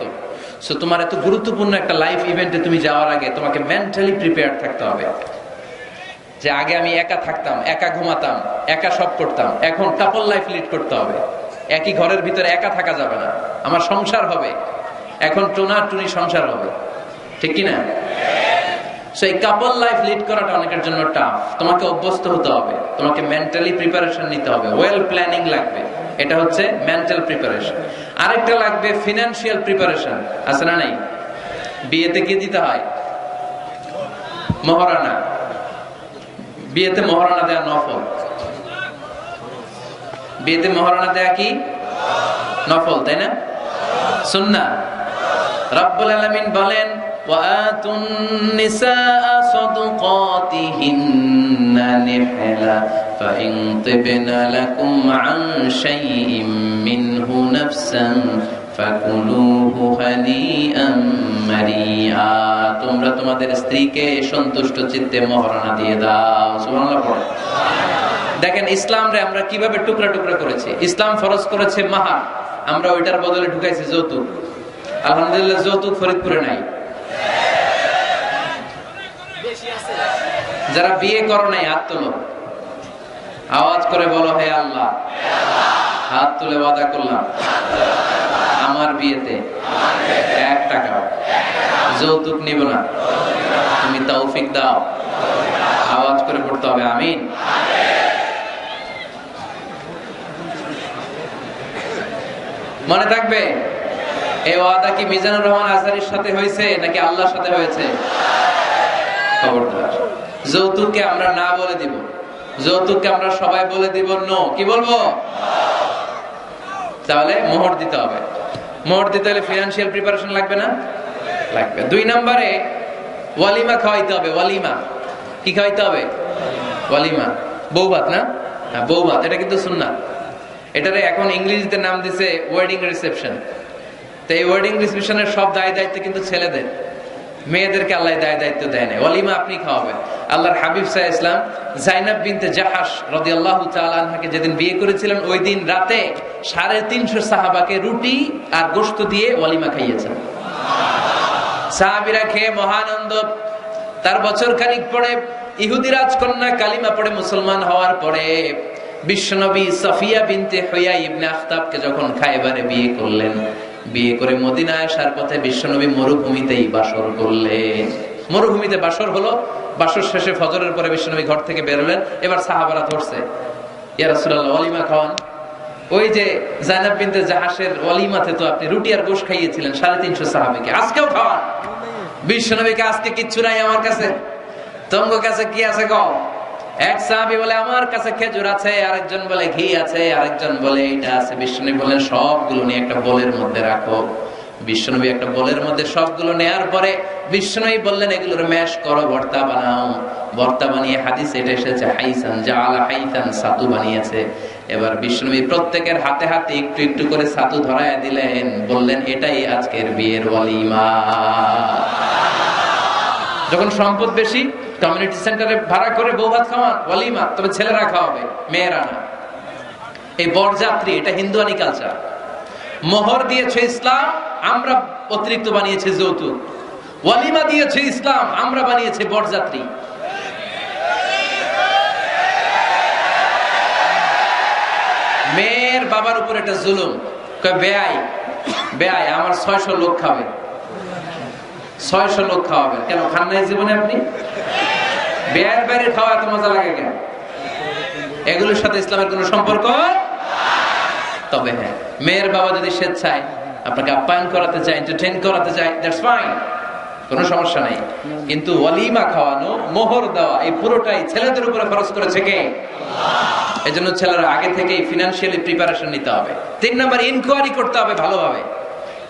সো তোমার এত গুরুত্বপূর্ণ একটা লাইফ ইভেন্টে তুমি যাওয়ার আগে তোমাকে মেন্টালি প্রিপেয়ার থাকতে হবে। যে আগে আমি একা থাকতাম, একা ঘুমাতাম, একা সব করতাম, এখন কাপল লাইফ লিড করতে হবে। একই ঘরের ভিতরে একা থাকা যাবে না। আমার সংসার হবে, এখন টোনাটুনি সংসার হবে, ঠিক কিনা? সো এই কাপল লাইফ লিড করাটা অনেকের জন্য টাফ। তোমাকে অভ্যস্ত হতে হবে, তোমাকে মেন্টালি প্রিপারেশন নিতে হবে, ওয়েল প্ল্যানিং লাগবে। এটা হচ্ছে মেন্টাল প্রিপারেশন। আরেকটা লাগবে ফিনান্সিয়াল প্রিপারেশন। আছে না নাই? বিয়েতে কি দিতে হয়? মহারানা। বিয়েতে মহারানা দেয়া নফল। বিয়েতে মহারানা দেয়া কি? নফল, তাই না? সুন্নাহ। রব্বুল আলামিন বলেন, وَآتُوا النِّسَاءَ صَدُقَاتِهِنَّ نِحْلَةً فَإِن طِبْنَ لَكُمْ عَن شَيْءٍ مِّنْهُ نَفْسًا فَكُلُوهُ هَنِيئًا مَرِيئًا। তোমরা তোমাদের স্ত্রীকে সন্তুষ্ট চিত্তে মহারানা দিয়ে দাও। সুবহানাল্লাহ পড়ো। দেখেন ইসলামরে আমরা কিভাবে টুকরা টুকরা করেছি। ইসলাম ফরজ করেছে মাহার, আমরা ওইটার বদলে ঢুকাইছি যৌতুক। আলহামদুলিল্লাহ, যৌতুক ফরিদপুরে নাই। যারা বিয়ে করো নাই হাত তোলো, আওয়াজ করে বলো, হে আল্লাহ, হাত তুলে ওয়াদা করলাম আমার বিয়েতে 1 টাকাও যৌতুক নিব না। তুমি তৌফিক দাও। আওয়াজ করে পড়তে হবে আমিন। মনে থাকবে, এই ওয়াদা কি মিজানুর রহমান আজহারীর সাথে হয়েছে নাকি আল্লাহর সাথে হয়েছে? খবরদার, যৌতুককে আমরা না বলে দিব। যৌতুককে আমরা সবাই বলে দিব নো। কি বলবো? তাহলে মোহর দিতে হবে। মোহর দিতে হলে ফিনান্সিয়াল প্রিপারেশন লাগবে না? লাগবে। 2 নম্বরে ওয়ালিমা খাওয়াইতে হবে। ওয়ালিমা কি খাওয়াইতে হবে? ওয়ালিমা, বউ ভাত না? হ্যাঁ, বউ ভাত। এটা কিন্তু সুন্নাত। এটারে এখন ইংরেজিতে নাম দিছে ওয়েডিং রিসেপশন। তো এই ওয়েডিং রিসেপশনের সব দায় দায়িত্ব কিন্তু ছেলেদের, মেয়েদেরকে আল্লাহ দায় দায়িত্ব দেয় না। ওয়ালিমা আপনি খাওয়াবেন। আল্লাহর হাবিব সাল্লাল্লাহু আলাইহি ওয়াসাল্লাম যায়নাব বিনতে জাহাশ রাদিয়াল্লাহু তাআলা আনহাকে যেদিন বিয়ে করেছিলেন, ওই দিন রাতে 350 সাহাবাকে রুটি আর গোশত দিয়ে ওয়ালিমা খাইয়েছেন। সাহাবীরা খেয়ে মহানন্দ। তার বছর খানিক পরে ইহুদি রাজকন্যা কালিমা পড়ে মুসলমান হওয়ার পরে বিশ্বনবী সাফিয়া বিনতে হুয়াই ইবনে আখতাবকে যখন খায়বারে বিয়ে করলেন, বিয়ে করে মদিনায় আসার পথে বিশ্বনবী মরুভূমিতেই বাসর করলেন। মরুভূমিতে বাসর হলো, বাসর শেষে ফজরের পরে বিশ্বনবী ঘর থেকে বেরোলেন। এবার সাহাবারা ধরছে, ইয়া রাসূলুল্লাহ ওয়ালিমা খাওয়ান। ওই যে জায়নাব বিনতে জাহাসের ওয়ালিমাতে তো আপনি রুটি আর গোশত খাইয়েছিলেন 350 সাহাবীকে, আজকেও খাওয়ান। বিশ্বনবীকে আজকে কিচ্ছু নাই আমার কাছে, তোমার কাছে কি আছে কও? এক সাহাবী বলে আমার কাছে খেজুর আছে, আরেকজন বলে ঘি আছে, আরেকজন বলে এটা আছে। বিশ্বনবী বললেন সবগুলো নিয়ে একটা বোলের মধ্যে রাখো। বিশ্বনবী একটা বোলের মধ্যে সবগুলো নেয়ার পরে বিশ্বনবী বললেন এগুলোর ম্যাশ করো, ভর্তা বানাও। ভর্তা বানিয়ে হাদিসে এটা এসেছে হাইসান জাআলা হাইসান, ছাতু বানিয়েছে। এবার বিশ্বনবী প্রত্যেকের হাতে হাতে একটু একটু করে ছাতু ধরায় দিলেন, বললেন এটাই আজকের বিয়ের ওয়ালিমা। যখন সম্পদ বেশি, কমিউনিটি সেন্টারে ভাড়া করে বউ ভাত খাওয়ান, ওয়ালিমা। তবে ছেলেরা খাওয়াবে, মেয়েরা না। এই বরযাত্রী, এটা হিন্দুয়ানি কালচার। মোহর দিয়েছে ইসলাম, আমরা অতিরিক্ত বানিয়েছে যৌতুক। ওয়ালিমা দিয়েছে ইসলাম, আমরা বানিয়েছে বরযাত্রী। মেয়ের বাবার উপর এটা জুলুম। বেয়াই বেয়াই আমার 600 লোক খাবে, 600 লোক খাওয়াবেন কেন? খান নাই জীবনে আপনি? বেয়ার বাইরে খাওয়া এত মজা লাগে কেন? এগুলোর সাথে ইসলামের কোন সম্পর্ক? তবে হ্যাঁ, মেয়ের বাবা যদি স্বেচ্ছায় আপনাকে আপ্যায়ন করাতে চায়, এন্টারটেইন করাতে চায়, দ্যাটস ফাইন, কোনো সমস্যা নাই। কিন্তু ওয়ালিমা খাওয়ানো, মোহর দেওয়া, এই পুরোটাই ছেলেদের উপরে খরচ করেছে কে? আল্লাহ। এজন্য ছেলেরা আগে থেকেই ফিনান্সিয়ালি প্রিপারেশন নিতে হবে। 3 নাম্বার, ইনকোয়ারি করতে হবে ভালোভাবে।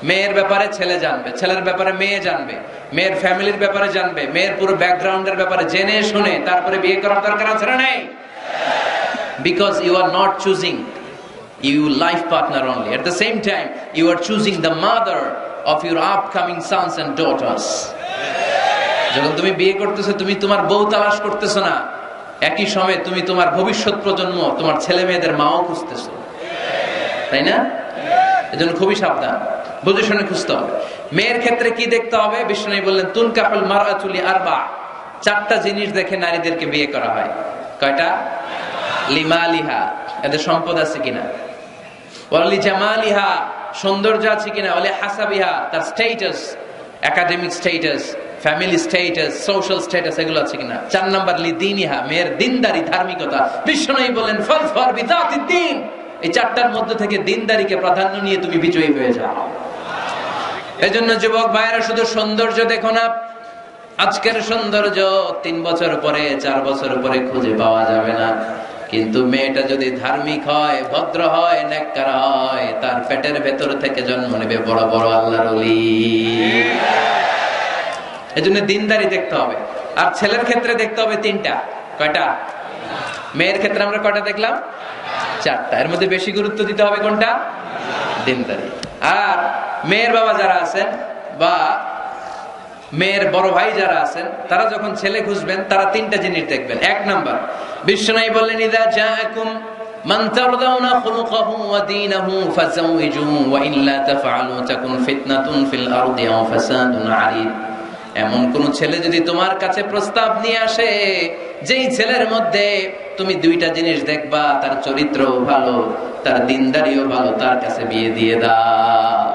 মেয়ের ব্যাপারে ছেলে জানবে, ছেলের ব্যাপারে মেয়ে জানবে, মেয়ের ফ্যামিলির ব্যাপারে জানবে, মেয়ের পুরো ব্যাকগ্রাউন্ডের ব্যাপারে জেনে শুনে তারপরে বিয়ে করার দরকার আছে না নেই? Because you are not choosing your life partner only. At the same time, you are choosing the mother of your upcoming sons and daughters. যখন তুমি বিয়ে করতেছো, তুমি তোমার বউ তালাশ করতেছো না, একই সময়ে তুমি তোমার ভবিষ্যৎ প্রজন্ম, তোমার ছেলে মেয়েদের মাও খুঁজতেছো, তাই না? এজন্য খুবই সাবধান, বুঝে শুনে খুঁজতে হবে। মেয়ের ক্ষেত্রে কি দেখতে হবে? বিষ্ণু বললেন তুনকাহুল মারআতু লিআরবা, 4টা জিনিস দেখে নারীদেরকে বিয়ে করা হয়। কয়টা? লিমালিহা, এদের সম্পদ আছে কিনা, ওয়ালি জামালিহা, সৌন্দর্য আছে কিনা, ওয়ালি হাসাবিহা, তার status, academic status, family status, social status, এগুলো আছে কিনা। 4 নাম্বার লিদিনিহা, মেয়ের দিনদারি, ধার্মিকতা। বিষ্ণু বললেন ফাজফার বিযাতিদ দ্বীন, এই 4টার মধ্যে থেকে দিনদারিকে প্রাধান্য নিয়ে তুমি বিজয়ী হয়ে যাও। এজন্য যুবক ভাইরা শুধু সৌন্দর্য দেখো না, আজকের সৌন্দর্য 3 বছর পরে, 4 বছর পরে খুঁজে পাওয়া যাবে না। কিন্তু মেয়েটা যদি ধার্মিক হয়, ভদ্র হয়, নেককার হয়, তার পেটের ভেতর থেকে জন্ম নেবে বড় বড় আল্লাহর ওলি। এজন্য দিনদারি দেখতে হবে। আর ছেলের ক্ষেত্রে দেখতে হবে 3টা। কয়টা? মেয়ের ক্ষেত্রে আমরা কয়টা দেখলাম? 4টা। এর মধ্যে বেশি গুরুত্ব দিতে হবে কোনটা? দিনদারি। আর মেয়ের বাবা যারা আছেন বা মেয়ের বড় ভাই যারা আছেন, তারা যখন ছেলে খুঁজবেন, তারা 3টা জিনিস দেখবেন। 1 নাম্বার, বিশ্বনবী বললেন ইযা জাআকুম মান তারদাউনা খুলুকাহু ওয়া দীনাহু ফাযাওইজুহু ওয়া ইল্লা তাফআলু তাকুন ফিতনাতুন ফিল আরদি ওয়া ফাসাদুন আরিদ। এমন কোন ছেলে যদি তোমার কাছে প্রস্তাব নিয়ে আসে, যেই ছেলের মধ্যে তুমি 2টা জিনিস দেখবা, তার চরিত্র ভালো, তার দিনদারিও ভালো, তার কাছে বিয়ে দিয়ে দাও।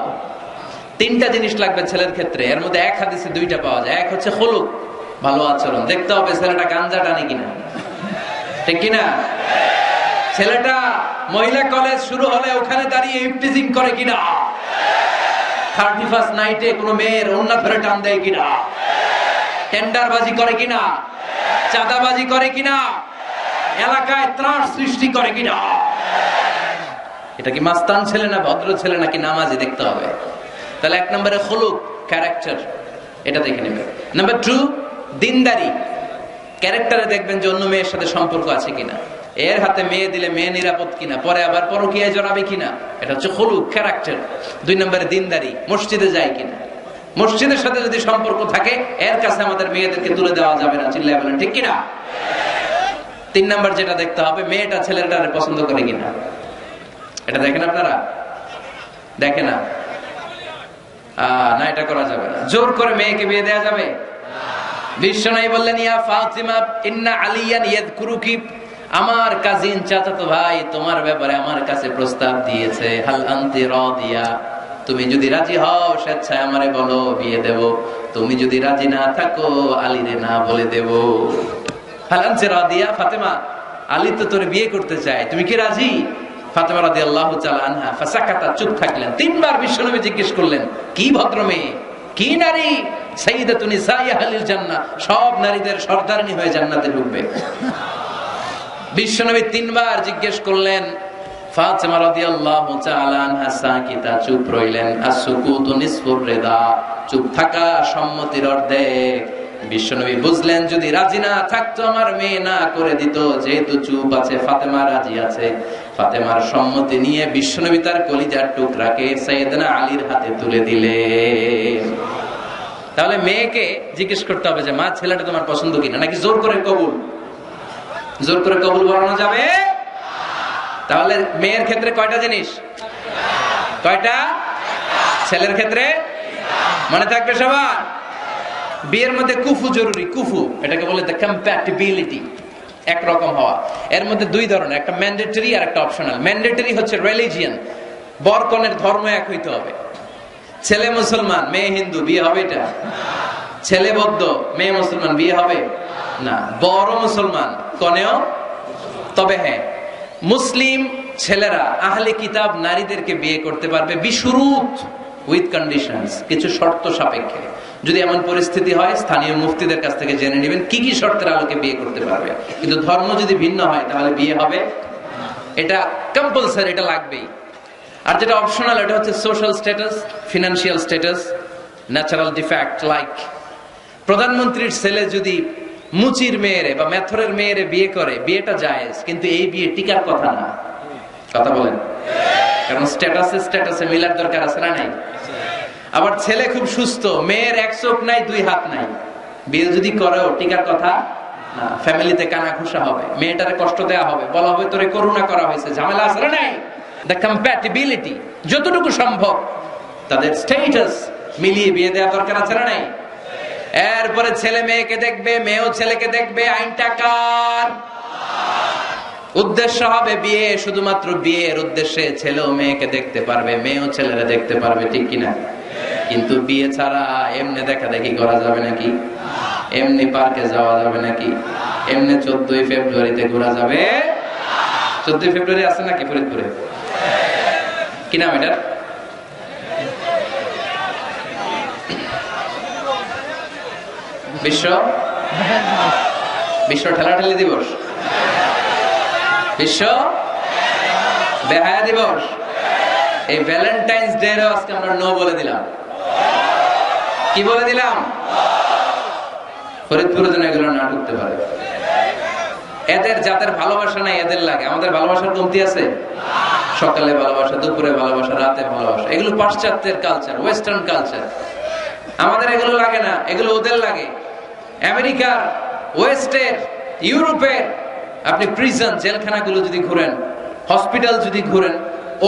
3টা জিনিস লাগবে ছেলের ক্ষেত্রে। এর মধ্যে এক হাদিসে 2টা পাওয়া যায়। এক হচ্ছে খুলুক, ভালো আচরণ। দেখতে হবে ছেলেটা গাঞ্জা টানে কিনা, ঠিক কিনা? ছেলেটা মহিলা কলেজ শুরু হলে ওখানে দাঁড়িয়ে ইফটিজিং করে কিনা, 31st নাইটে কোনো মেয়ের ওন্না ধরে টান দেয় কিনা, টেন্ডারবাজি করে কিনা, চাঁদাবাজি করে কিনা, এলাকায় ত্রাস সৃষ্টি করে কিনা। এটা কি মাস্তান ছেলে না ভদ্র ছেলে নাকি নামাজি দেখতে হবে। তাহলে 1 নম্বরে খুলুক, ক্যারেক্টার, এটা দেখে নেবে। নাম্বার 2, দিনদারি। ক্যারেক্টারে দেখবেন যে অন্য মেয়ের সাথে সম্পর্ক আছে কিনা, এর হাতে মেয়ে দিলে মেয়ে নিরাপদ কিনা, পরে আবার পরকীয়ায় জড়াবে কিনা। এটা হচ্ছে খুলুক, ক্যারেক্টার। 2 নম্বরে দিনদারি, মসজিদে যায় কিনা। মসজিদের সাথে যদি সম্পর্ক থাকে, এর কাছে আমাদের মেয়েদেরকে তুলে দেওয়া যাবে না, চিল্লায় বলেন ঠিক কিনা। 3 নম্বর যেটা দেখতে হবে, মেয়েটা ছেলেটারে পছন্দ করে কিনা। এটা দেখেন আপনারা? দেখে না? না, এটা করা যাবে না। জোর করে মেয়েকে বিয়ে দেওয়া যাবে? বিশ্বনবী বললেন ইয়া ফাতিমা ইন্না আলিয়ান ইয়াযকুরুকি আমার কাজিন চাচাতো ভাই তোমার ব্যাপারে আমার কাছে প্রস্তাব দিয়েছে, হাল আনতি রাদিয়া, তুমি যদি রাজি হও স্বেচ্ছায় আমারে বলো, বিয়ে দেব। তুমি যদি রাজি না থাকো আলীরে না বলে দেব। হাল আনতি রাদিয়া, ফাতেমা আলী তো তোরে বিয়ে করতে চায়, তুমি কি রাজি? ফাতেমা রাদিয়াল্লাহু তাআলা আনহা ফাসাকাতা, চুপ থাকলেন। তিনবার বিশ্বনবী জিজ্ঞেস করলেন, কি ভদ্র মেয়ে, কি নারী? সাইয়্যিদাতুন নিসাই আহলিল জান্নাহ, সব নারীদের সর্দারনি হয়ে জান্নাতে ঢুকবে। বিশ্বনবী তিনবার জিজ্ঞেস করলেন। ফাতেমা রাদিয়াল্লাহু তাআলা আনহা সাকিতা, চুপ রইলেন। আসসুকুতু নিসফুর রিদা, চুপ থাকা সম্মতির অর্ধেক। বিশ্বনবী বুঝলেন যদি রাজি না থাকতো আমার মেয়ে না করে দিত, যেহেতু চুপ আছে ফাতেমা রাজি আছে। ফাতেমার সম্মতি নিয়ে বিশ্বনবী তার কলিজার টুকরাকে সাইয়েদনা আলীর হাতে তুলে দিলেন। তাহলে মেয়েকে জিজ্ঞেস করতে হবে যে মা ছেলেটা তোমার পছন্দ কিনা, নাকি জোর করে কবুল? জোর করে কবুল বলানো যাবে? তাহলে মেয়ের ক্ষেত্রে কয়টা জিনিস? কয়টা? ছেলের ক্ষেত্রে মনে থাকবে সবার। বিয়ের মধ্যে কুফু জরুরি। কুফু এটাকে বলে দ্য কম্প্যাটিবিলিটি, একরকম হওয়া। এর মধ্যে দুই ধরনের, একটা ম্যান্ডেটরি আর একটা অপশনাল। ম্যান্ডেটরি হচ্ছে রিলিজিয়ন, বর কনের ধর্ম এক হইতে হবে। ছেলে মুসলমান মেয়ে হিন্দু, বিয়ে হবে এটা? ছেলে বৌদ্ধ মেয়ে মুসলমান, বিয়ে হবে না। বড় মুসলমান কনেও। তবে হ্যাঁ, মুসলিম ছেলেরা আহলে কিতাব নারীদেরকে বিয়ে করতে পারবে বিশুরুত, উইথ কন্ডিশনস, কিছু শর্ত সাপেক্ষে। যদি এমন পরিস্থিতি হয় স্থানীয় মুফতিদের কাছ থেকে জেনে নেবেন কি কি শর্তের আলোকে বিয়ে করতে পারবে। কিন্তু ধর্ম যদি ভিন্ন হয় তাহলে বিয়ে হবে, এটা কম্পালসারি, এটা লাগবেই। আর যেটা অপশনাল এটা হচ্ছে social status, financial status, natural defect. Like প্রধানমন্ত্রীর ছেলে যদি মুচির মেয়েরে বা মেথরের মেয়েরে বিয়ে করে, বিয়েটা জায়েজ, কিন্তু এই বিয়ে টিকার কথা না। কথা বলেন? কারণ স্ট্যাটাসে মিলার দরকার আছে না নাই? আবার ছেলে খুব সুস্থ, মেয়ের এক চোখ নাই দুই হাত নাই, বিয়ে যদি করেও টিকার কথা না। ফ্যামিলিতে কানা ঘুষা হবে, মেয়েটারে কষ্ট দেওয়া হবে, বলা হবে তোরে করুণা করা হয়েছে, ঝামেলা আছে না নাই? দ্য কম্প্যাটিবিলিটি, যতটুকু সম্ভব তাদের স্ট্যাটাস মিলিয়ে বিয়ে দেওয়া দরকার আছে না নাই? এরপরে ছেলে মেয়েকে দেখবে, মেয়েও ছেলেকে দেখবে। আইনটা কার? উদ্দেশ্য হবে বিয়ে, শুধুমাত্র বিয়ের উদ্দেশ্যে ছেলেও মেয়েকে দেখতে পারবে, মেয়েও ছেলেরা দেখতে পারবে, ঠিক কিনা? কিন্তু বিয়ে ছাড়া এমনি দেখা দেখি করা যাবে নাকি? এমনি পার্কে যাওয়া যাবে নাকি? এমনি 14ই ফেব্রুয়ারিতে ঘোরা যাবে? 14ই ফেব্রুয়ারি আছে নাকি ফরিদপুরে? কি নাম এটার? বিশ্ব ঠেলাঠেলি দিবস, বিশ্ব বেহায়া দিবস। এই ভ্যালেন্টাইন্স ডে আজকে আমরা নো বলে দিলাম। কি বলে দিলাম? ফরিদপুরে যেন এগুলো না ঢুকতে পারে। এদের যাদের ভালোবাসা নাই এদের লাগে, আমাদের ভালোবাসার কমতি আছে? সকালে ভালোবাসা, দুপুরে ভালোবাসা, রাতে ভালোবাসা, এগুলো পাশ্চাত্যের কালচার, ওয়েস্টার্ন কালচার। আমাদের এগুলো লাগে না, এগুলো ওদের লাগে। আমেরিকার, ওয়েস্টের, ইউরোপের আপনি প্রিজন জেলখানাগুলো যদি ঘুরেন, হসপিটাল যদি ঘুরেন,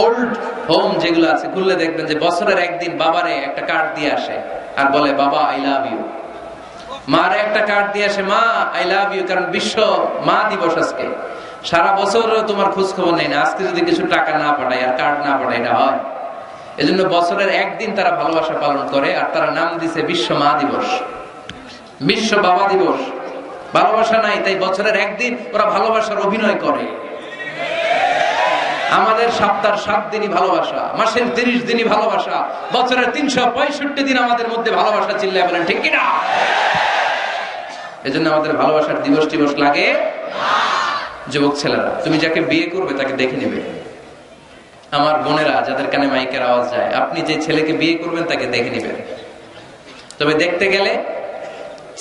ওল্ড হোম যেগুলো আছে ঘুরলে দেখবেন যে বছরের একদিন বাবারে একটা কার্ড দিয়ে আসে আর বলে বাবা আই লাভ ইউ। মারে একটা কার্ড দিয়ে আসে, মা আই লাভ ইউ, কারণ বিশ্ব মা দিবস আজকে। সারা বছর তোমার খোঁজ খবর নেই না, আজকে যদি কিছু টাকা না পাঠায় আর কার্ড না পাঠায় এটা হয়? এজন্য বছরের একদিন তারা ভালোবাসা পালন করে, আর তারা নাম দিছে বিশ্ব মা দিবস, বিশ্ব বাবা দিবস। ভালোবাসা নাই তাই বছরের একদিন ওরা ভালোবাসার অভিনয় করে। আমাদের সপ্তাহের 7 দিনই ভালোবাসা, মাসের 30 দিনই ভালোবাসা, বছরের 365 দিন আমাদের মধ্যে ভালোবাসা। চিল্লায় বলেন ঠিক কিনা? এজন্য আমাদের ভালোবাসার দিবস টিবস লাগে। যুবক ছেলেরা, তুমি যাকে বিয়ে করবে তাকে দেখে নেবে। আমার বোনেরা যাদের কানে মাইকের আওয়াজ যায়, আপনি যে ছেলেকে বিয়ে করবেন তাকে দেখে নেবেন। তবে দেখতে গেলে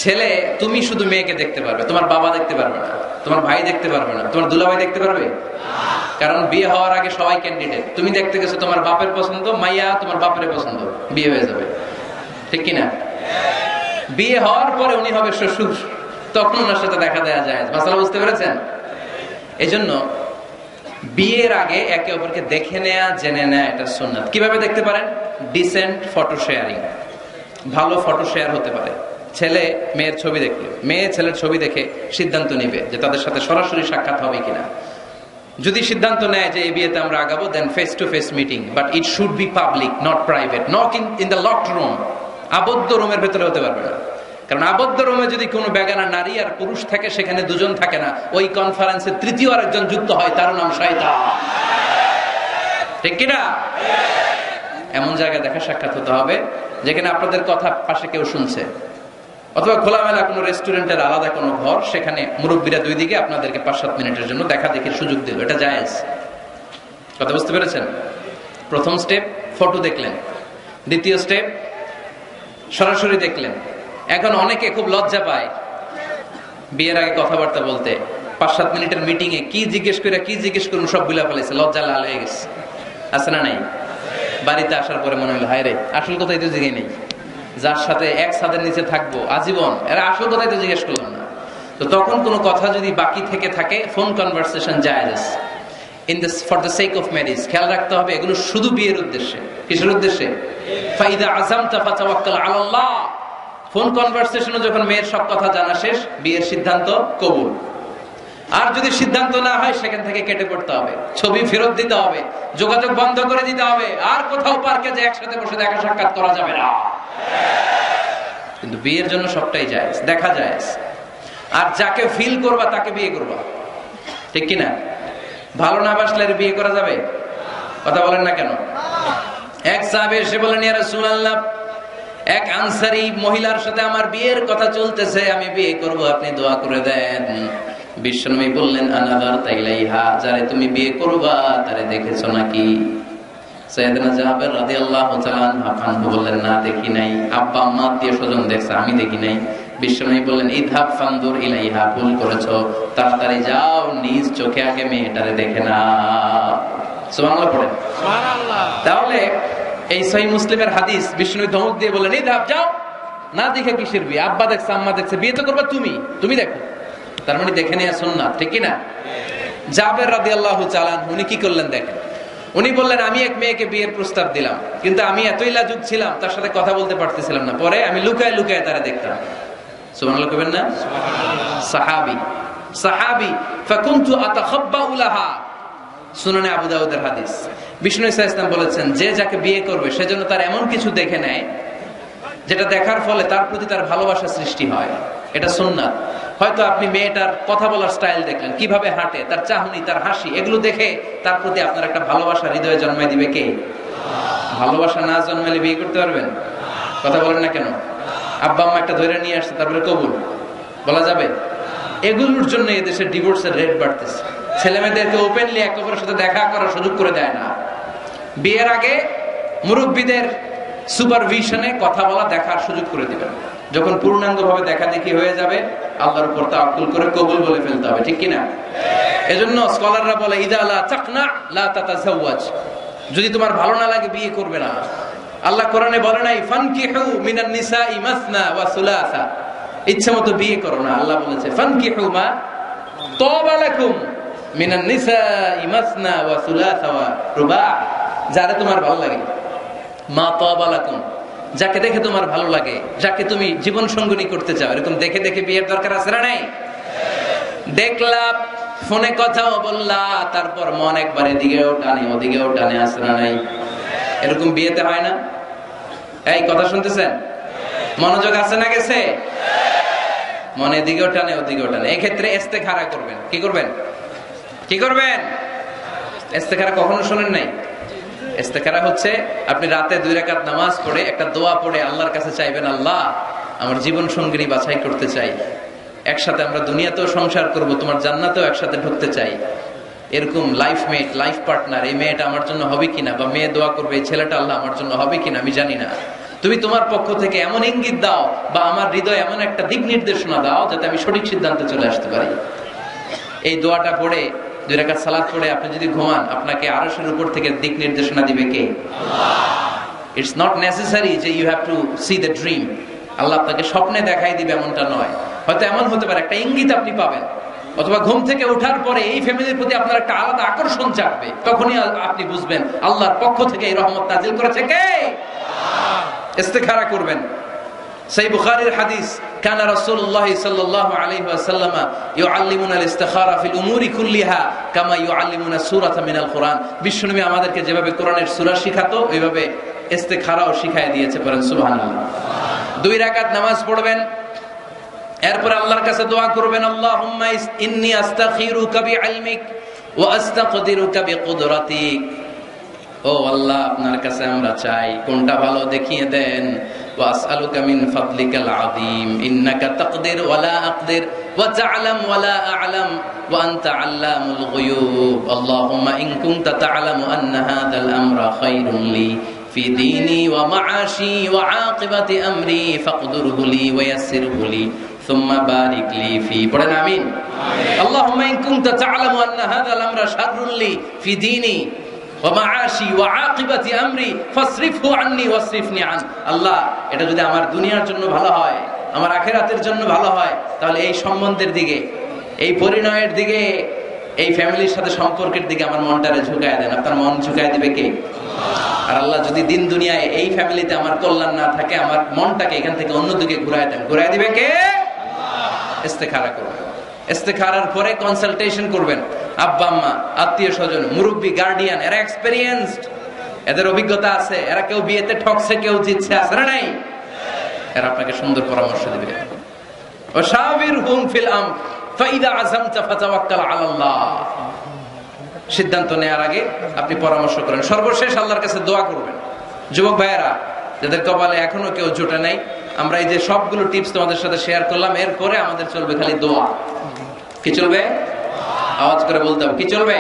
ছেলে, তুমি শুধু মেয়েকে দেখতে পারবে, তোমার বাবা দেখতে পারবে না, তোমার ভাই দেখতে পারবে না, তোমার দুলাভাই দেখতে পারবে? কারণ বিয়ে হওয়ার আগে সবাই ক্যান্ডিডেট। তুমি দেখতে গেছো তোমার বাপের পছন্দ, মাইয়া তোমার বাপের পছন্দ, বিয়ে হয়ে যাবে, ঠিক কিনা? বিয়ে হওয়ার পরে উনি হবে শ্বশুর, তখন ওনার সাথে দেখা দেওয়া যায়। মাসালা বুঝতে পেরেছেন? এজন্য বিয়ের আগে একে অপরকে দেখে নেয়া, জেনে নেয়া, এটা সুন্নাত। কিভাবে দেখতে পারেন? ডিসেন্ট ফটো শেয়ারিং, ভালো ফটো শেয়ার হতে পারে। ছেলে মেয়ের ছবি দেখলো, মেয়ে ছেলের ছবি দেখে সিদ্ধান্ত নিবে যে তাদের সাথে সরাসরি সাক্ষাৎ হবে কিনা। যদি সিদ্ধান্ত নেয় যে এই বিয়েতে আমরা আগাবো, then face to face meeting, but it should be public, not private, not in the locked room. আবদ্ধ রুমের ভেতরে হতে পারবে না, কারণ আবদ্ধ রুমে যদি কোনো বেগানা নারী আর পুরুষ থাকে, সেখানে দুজন থাকে না, ওই কনফারেন্সে তৃতীয় আরেকজন যুক্ত হয়, তার নাম শয়তান। ঠিক কিনা? এমন জায়গায় দেখা সাক্ষাৎ হতে হবে যেখানে আপনাদের কথা পাশে কেউ শুনছে, অথবা খোলামেলা কোনো রেস্টুরেন্টের আলাদা কোনো ঘর, সেখানে মুরব্বীরা দুই দিকে আপনাদেরকে 5-7 মিনিটের জন্য দেখা দেখির সুযোগ দিল, এটা জায়েজ। কথা বুঝতে পেরেছেন? প্রথম স্টেপ ফটো দেখলেন, দ্বিতীয় স্টেপ সরাসরি দেখলেন। এখন অনেকে খুব লজ্জা পায় বিয়ের আগে কথাবার্তা বলতে। 5-7 মিনিটের মিটিং এ কি জিজ্ঞেস করে কি জিজ্ঞেস করুন সব গুলা ফেলেছে, লজ্জা লাল হয়ে গেছে। আছে না নাই? বাড়িতে আসার পরে মনে হলো হায় রে, আসল কথাই তো জিজ্ঞেস নেই, যার সাথে এক ছাদের নিচে থাকবো আজীবন, এরা আসল কথাই তো জিজ্ঞেস করলাম না। তো তখন কোনো কথা যদি বাকি থেকে থাকে, ফোন কনভারসেশন জায়েজ in this for the sake of marriage. খেয়াল রাখতে হবে এগুলো শুধু বিয়ের উদ্দেশ্যে। কিসের উদ্দেশ্যে? ফাইদা আযামতা ফাতাওয়াক্কাল আলাল্লাহ। ফোন কনভারসেশনে যখন মেয়ের সব কথা জানা শেষ, বিয়ের সিদ্ধান্ত কবুল। আর যদি সিদ্ধান্ত না হয়, সেখান থেকে কেটে পড়তে হবে, ছবি ফেরত দিতে হবে, যোগাযোগ বন্ধ করে দিতে হবে, আর কোথাও পার্কে যে একসাথে বসে দেখা সাক্ষাৎ করা যাবে না। কিন্তু বিয়ের জন্য সবটাই জায়েজ, দেখা জায়েজ। আর যাকে ফিল করবা তাকে বিয়ে করবা, ঠিক কিনা? ভালো না বাসলে বিয়ে করা যাবে? কথা বলেন না কেন? এক সাহাবী এসে বলেন, ইয়া রাসূলুল্লাহ, এক আনসারী মহিলার সাথে আমার বিয়ের কথা চলতেছে, আমি বিয়ে করব, আপনি দোয়া করে দেন। বিশ্বনবী বললেন, আনাদার তাইলাইহা, যারে তুমি বিয়ে করবা তারে দেখেছো নাকি? সাইয়েদনা জাবের রাদিয়াল্লাহু তাআলা আনহু বললেন, না দেখি নাই। আব্বা আম্মা আত্মীয় স্বজন দেখছে, আমি দেখি নাই। বিশ্বনবী বললেন, ইযহাব ফানদুর ইলাইহা, ভুল করেছো, তাড়াতাড়ি যাও, নিজ চোখে আগে মেয়েটারে দেখে না। সুবহানাল্লাহ পড়েন। সুবহানাল্লাহ। তাহলে এই সহিহ মুসলিমের হাদিস, বিশ্বনবী ধমক দিয়ে বললেন, ইযহাব, যাও, না দেখে কিসের বিয়ে? আব্বা দেখছে, আম্মা দেখছে, বিয়ে তো করবা তুমি দেখো। তার মানে দেখে নেওয়া সুন্নাত, ঠিক কিনা? জাবের রাদিয়াল্লাহু তাআলা উনি কি করলেন দেখেন। উনি বললেন, আমি এক মেয়েকে বিয়ের প্রস্তাব দিলাম, কিন্তু আমি এতই লাজুক ছিলাম, তার সাথে কথা বলতে পারতেছিলাম না। পরে আমি লুকায় লুকায় তারা দেখতাম। সুবহানাল্লাহ কইবেন না? সাহাবী ফাকুনতু আতাখাব্বাউ লাহা। সুনানে আবু দাউদের হাদিস। বিষ্ণু ইসা ইসলাম বলেছেন, যে যাকে বিয়ে করবে সেজন্য তার এমন কিছু দেখে নেয় যেটা দেখার ফলে তার প্রতি তার ভালোবাসা সৃষ্টি হয়। এটা সুন্নাত। হয়তো আপনি মেয়েটার কথা বলার স্টাইল দেখলেন, কিভাবে হাঁটে, তার চাহনি, তার হাসি, এগুলো দেখে তার প্রতি আপনার একটা ভালোবাসা হৃদয়ে জন্মায় দিবে কে? ভালোবাসা না জন্মালে বিয়ে করতে পারবেন? কথা বলেন না কেন? আব্বা আম্মা একটা ধরে নিয়ে আসছে, তারপরে কবুল বলা যাবে? এগুলোর জন্য এদেশে ডিভোর্সের রেট বাড়তেছে। ছেলে মেয়েদেরকে ওপেনলি একে অপরের সাথে দেখা করার সুযোগ করে দেয় না। বিয়ের আগে মুরব্বীদের সুপারভিশনে কথা বলা, দেখার সুযোগ করে দিবেন। যখন পূর্ণাঙ্গ ভাবে দেখা দেখি হয়ে যাবে, আল্লাহর উপর তাওয়াক্কুল করে কবুল বলে ফেলতে হবে, ঠিক কিনা? এজন্য স্কলাররা বলে, ইদা লা তাকনা লা তাতাজাওয়াজ, যদি তোমার ভালো না লাগে বিয়ে করবে না। আল্লাহ কোরআনে বলে নাই ফানকিহু মিনান নিসাই মাসনা ওয়া সুলাসা, ইচ্ছামতো বিয়ে করো না। আল্লাহ বলেছে ফানকিহু মা তাবা লাকুম মিনান নিসাই মাসনা ওয়া সুলাসা ওয়া রুবা, যারে তোমার ভালো লাগে, মা তাবা লাকুম, যাকে দেখে তোমার ভালো লাগে, যাকে তুমি জীবন সঙ্গিনী করতে চাও, এরকম দেখে দেখে বিয়ের দরকার আছে না নাই? দেখলা, ফোনে কথাও বললা, তারপর মন একবার এদিকেও টানে ওদিকেও টানে, আছে না নাই? এরকম বিয়েতে হয় না? এই কথা শুনতেছেন? মনোযোগ আছে না গেছে? মনে এদিকেও টানে ওদিকেও টানে। এক্ষেত্রে ইস্তেখারা করবেন। কি করবেন? কি করবেন? ইস্তেখারা কখনো শোনেন নাই? ইস্তেখারা হচ্ছে আপনি রাতে 2 রাকাত নামাজ পড়ে একটা দোয়া পড়ে আল্লাহর কাছে চাইবেন, আল্লাহ আমার জীবন সঙ্গিনী বাছাই করতে চাই, একসাথে আমরা দুনিয়াতেও সংসার করব, তোমার জান্নাতেও একসাথে ঢুকতে চাই। এরকম লাইফ মেট, লাইফ পার্টনার, এই মেয়েটা আমার জন্য হবে কিনা, বা মেয়ে দোয়া করবে এই ছেলেটা আল্লাহ আমার জন্য হবে কিনা আমি জানি না, তুমি তোমার পক্ষ থেকে এমন ইঙ্গিত দাও বা আমার হৃদয়ে এমন একটা দিক নির্দেশনা দাও যাতে আমি সঠিক সিদ্ধান্তে চলে আসতে পারি। এই দোয়াটা পড়ে 2 রাকাত সালাত পড়ে আপনি যদি ঘুমান, আপনাকে আরশের উপর থেকে দিক নির্দেশনা দিবে কে? আল্লাহ। ইটস নট নেসেসারি যে you have to see the dream. আল্লাহ আপনাকে স্বপ্নে দেখাই দিবে এমনটা নয়। হয়তো এমন হতে পারে একটা ইঙ্গিত আপনি পাবেন, অথবা ঘুম থেকে ওঠার পরে এই ফ্যামিলির প্রতি আপনার একটা আলাদা আকর্ষণ জাগবে, তখনই আপনি বুঝবেন আল্লাহর পক্ষ থেকে এই রহমত নাজিল করেছে কে? ইস্তেখারা করবেন। সহিহ বুখারীর হাদিস, কানা রাসূলুল্লাহ সাল্লাল্লাহু আলাইহি ওয়াসাল্লাম ইউআল্লিমুনা আল-ইস্তিখারা ফিল উমুরি কুল্লিহা কামা ইউআল্লিমুনা সূরাতা মিনাল কুরআন। বিশ্বনবী আমাদেরকে যেভাবে কোরআনের সূরা শিখাতো ওইভাবে ইস্তিখারাও শিখায় দিয়েছে, পড়েন সুবহানাল্লাহ। 2 রাকাত নামাজ পড়বেন, এরপর আল্লাহর কাছে দোয়া করবেন, আল্লাহুম্মা ইন্নী আস্তাখিরুকা বিইলমিক ওয়া আস্তাকদিরুকা বিকুদরাতিক। ও আল্লাহ, আপনার কাছে আমরা চাই, কোনটা ভালো দেখিয়ে দেন। ওয়া আসআলুকা মিন ফাদলিকাল আযীম ইন্নাকা তাকদির ওয়া লা আকদির ওয়া তা'লাম ওয়া লা আ'লাম ওয়া আনতা আল্লামুল গুয়ুব। আল্লাহুম্মা ইন কুনতা তা'লামু আন্না হাযাল আমরা খায়রুন লি ফি দীনি ওয়া মা'আশি ওয়া আকিবাতি আমরি ফাকদুরহু লি ওয়া ইয়াসসিরহু লি সুম্মা বারিক লি ফি। পড়েন আমিন। আল্লাহুম্মা ইন কুনতা তা'লামু আন্না হাযাল আমরা শাররুন লি ফি দীনি ওয়া মা'আশি ওয়া আকিবাতি আমরি ফাসরিফহু আন্নি ওয়াসরিফনি আন। আল্লাহ, এটা যদি আমার দুনিয়ার জন্য ভালো হয়, আমার আখিরাতের জন্য ভালো হয়, তাহলে এই সম্বন্ধের দিকে, এই পরিণয়ের দিকে, এই ফ্যামিলির সাথে সম্পর্কের দিকে আমার মনটারে ঝুঁকায় দেন। আপনার মন ঝুঁকায় দিবে কে? আর আল্লাহ যদি দিন দুনিয়ায় এই ফ্যামিলিতে আমার কল্যাণ না থাকে, আমার মনটাকে এখান থেকে অন্যদিকে ঘুরায় দেন, ঘুরায় দিবে কে? ইস্তেখারা করবেন। ইস্তেখারার পরে কনসালটেশন করবেন। আব্বা আম্মা, আত্মীয় স্বজন, মুরব্বী, গার্ডিয়ান, এরা এক্সপেরিয়েন্সড, এদের অভিজ্ঞতা আছে, এরা কেউ বিয়েতে ঠকছে, কেউ জিতছে, আছে না নাই? এরা আপনাকে সুন্দর পরামর্শ দিবে। ওয়াশাবিরহুম ফিল আমর ফাইদা আযামতা ফাতাওয়াক্কাল আলাল্লাহ। সিদ্ধান্ত নেওয়ার আগে আপনি পরামর্শ করেন। সর্বশেষ আল্লাহর কাছে দোয়া করবেন। যুবক ভাইয়েরা, যাদের কপালে এখনো কেউ জোটে নাই, আমরা এই যে সবগুলো টিপস তোমাদের সাথে শেয়ার করলাম, এরপরে আমাদের চলবে খালি দোয়া। কি চলবে? আওয়াজ করে বলতে হবে, কি চলবে?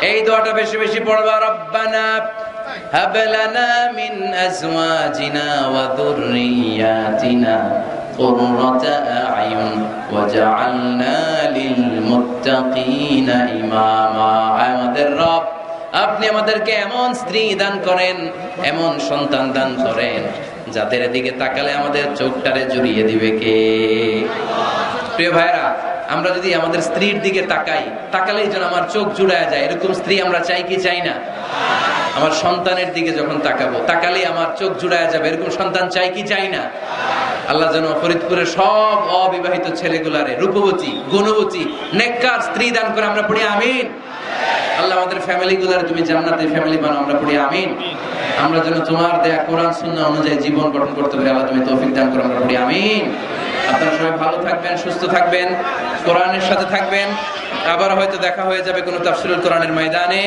এই দোয়াটা বেশি বেশি পড়বা। রব্বানা হাব লানা মিন আজওয়াজিনা ওয়া যুররিয়াতিনা কুররাতা আ'য়ুন ওয়াজআলনা লিল মুত্তাকিনা ইমামা। আমাদের রব, আপনি আমাদেরকে এমন স্ত্রী দান করেন, এমন সন্তান দান করেন, যাদের দিকে তাকালে আমাদের চোখটারে জুড়িয়ে দিবে কে? প্রিয় ভাইরা, আমরা যদি আমাদের স্ত্রীর দিকে তাকাই, তাকালেই যেন আমার চোখ জুড়ায় যায়, এরকম স্ত্রী আমরা চাই কি চাই না? আমার সন্তানের দিকে যখন তাকাবো, তাকালেই আমার চোখ জুড়ায় যাবে, এরকম সন্তান চাই কি চাই না? আল্লাহ যেন ফরিদপুরের সব অবিবাহিত ছেলেগুলারে রূপবতী, গুণবতী, নেককার স্ত্রী দান করে। আমরা পড়ি আমিন। আল্লাহ আমাদের ফ্যামিলি গুলারে তুমি জান্নাতের ফ্যামিলি বানাও। আমরা পড়ি আমিন। আমরা যেন তোমার দেয়া কোরআন সুন্নাহ অনুযায়ী জীবন গঠন করতে পারি। আল্লাহ তুমি তৌফিক দান করো। আমরা পড়ি আমিন। আপনারা সবাই ভালো থাকবেন, সুস্থ থাকবেন, কোরআনের সাথে থাকবেন। আবার হয়তো দেখা হয়ে যাবে কোনো তাফসীরুল কোরআনের ময়দানে।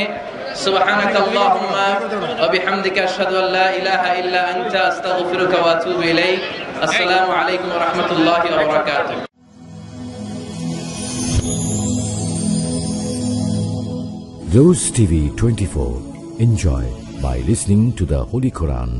সুবহানাকাল্লাহুম্মা ওয়া বিহামদিকা আশহাদু আল্লা ইলাহা ইল্লা আনতা আস্তাগফিরুকা ওয়া আতুবু ইলাইক। আসসালামু আলাইকুম ওয়া রাহমাতুল্লাহি ওয়া বারাকাতুহু। Rose TV 24. Enjoy by listening to the Holy Quran.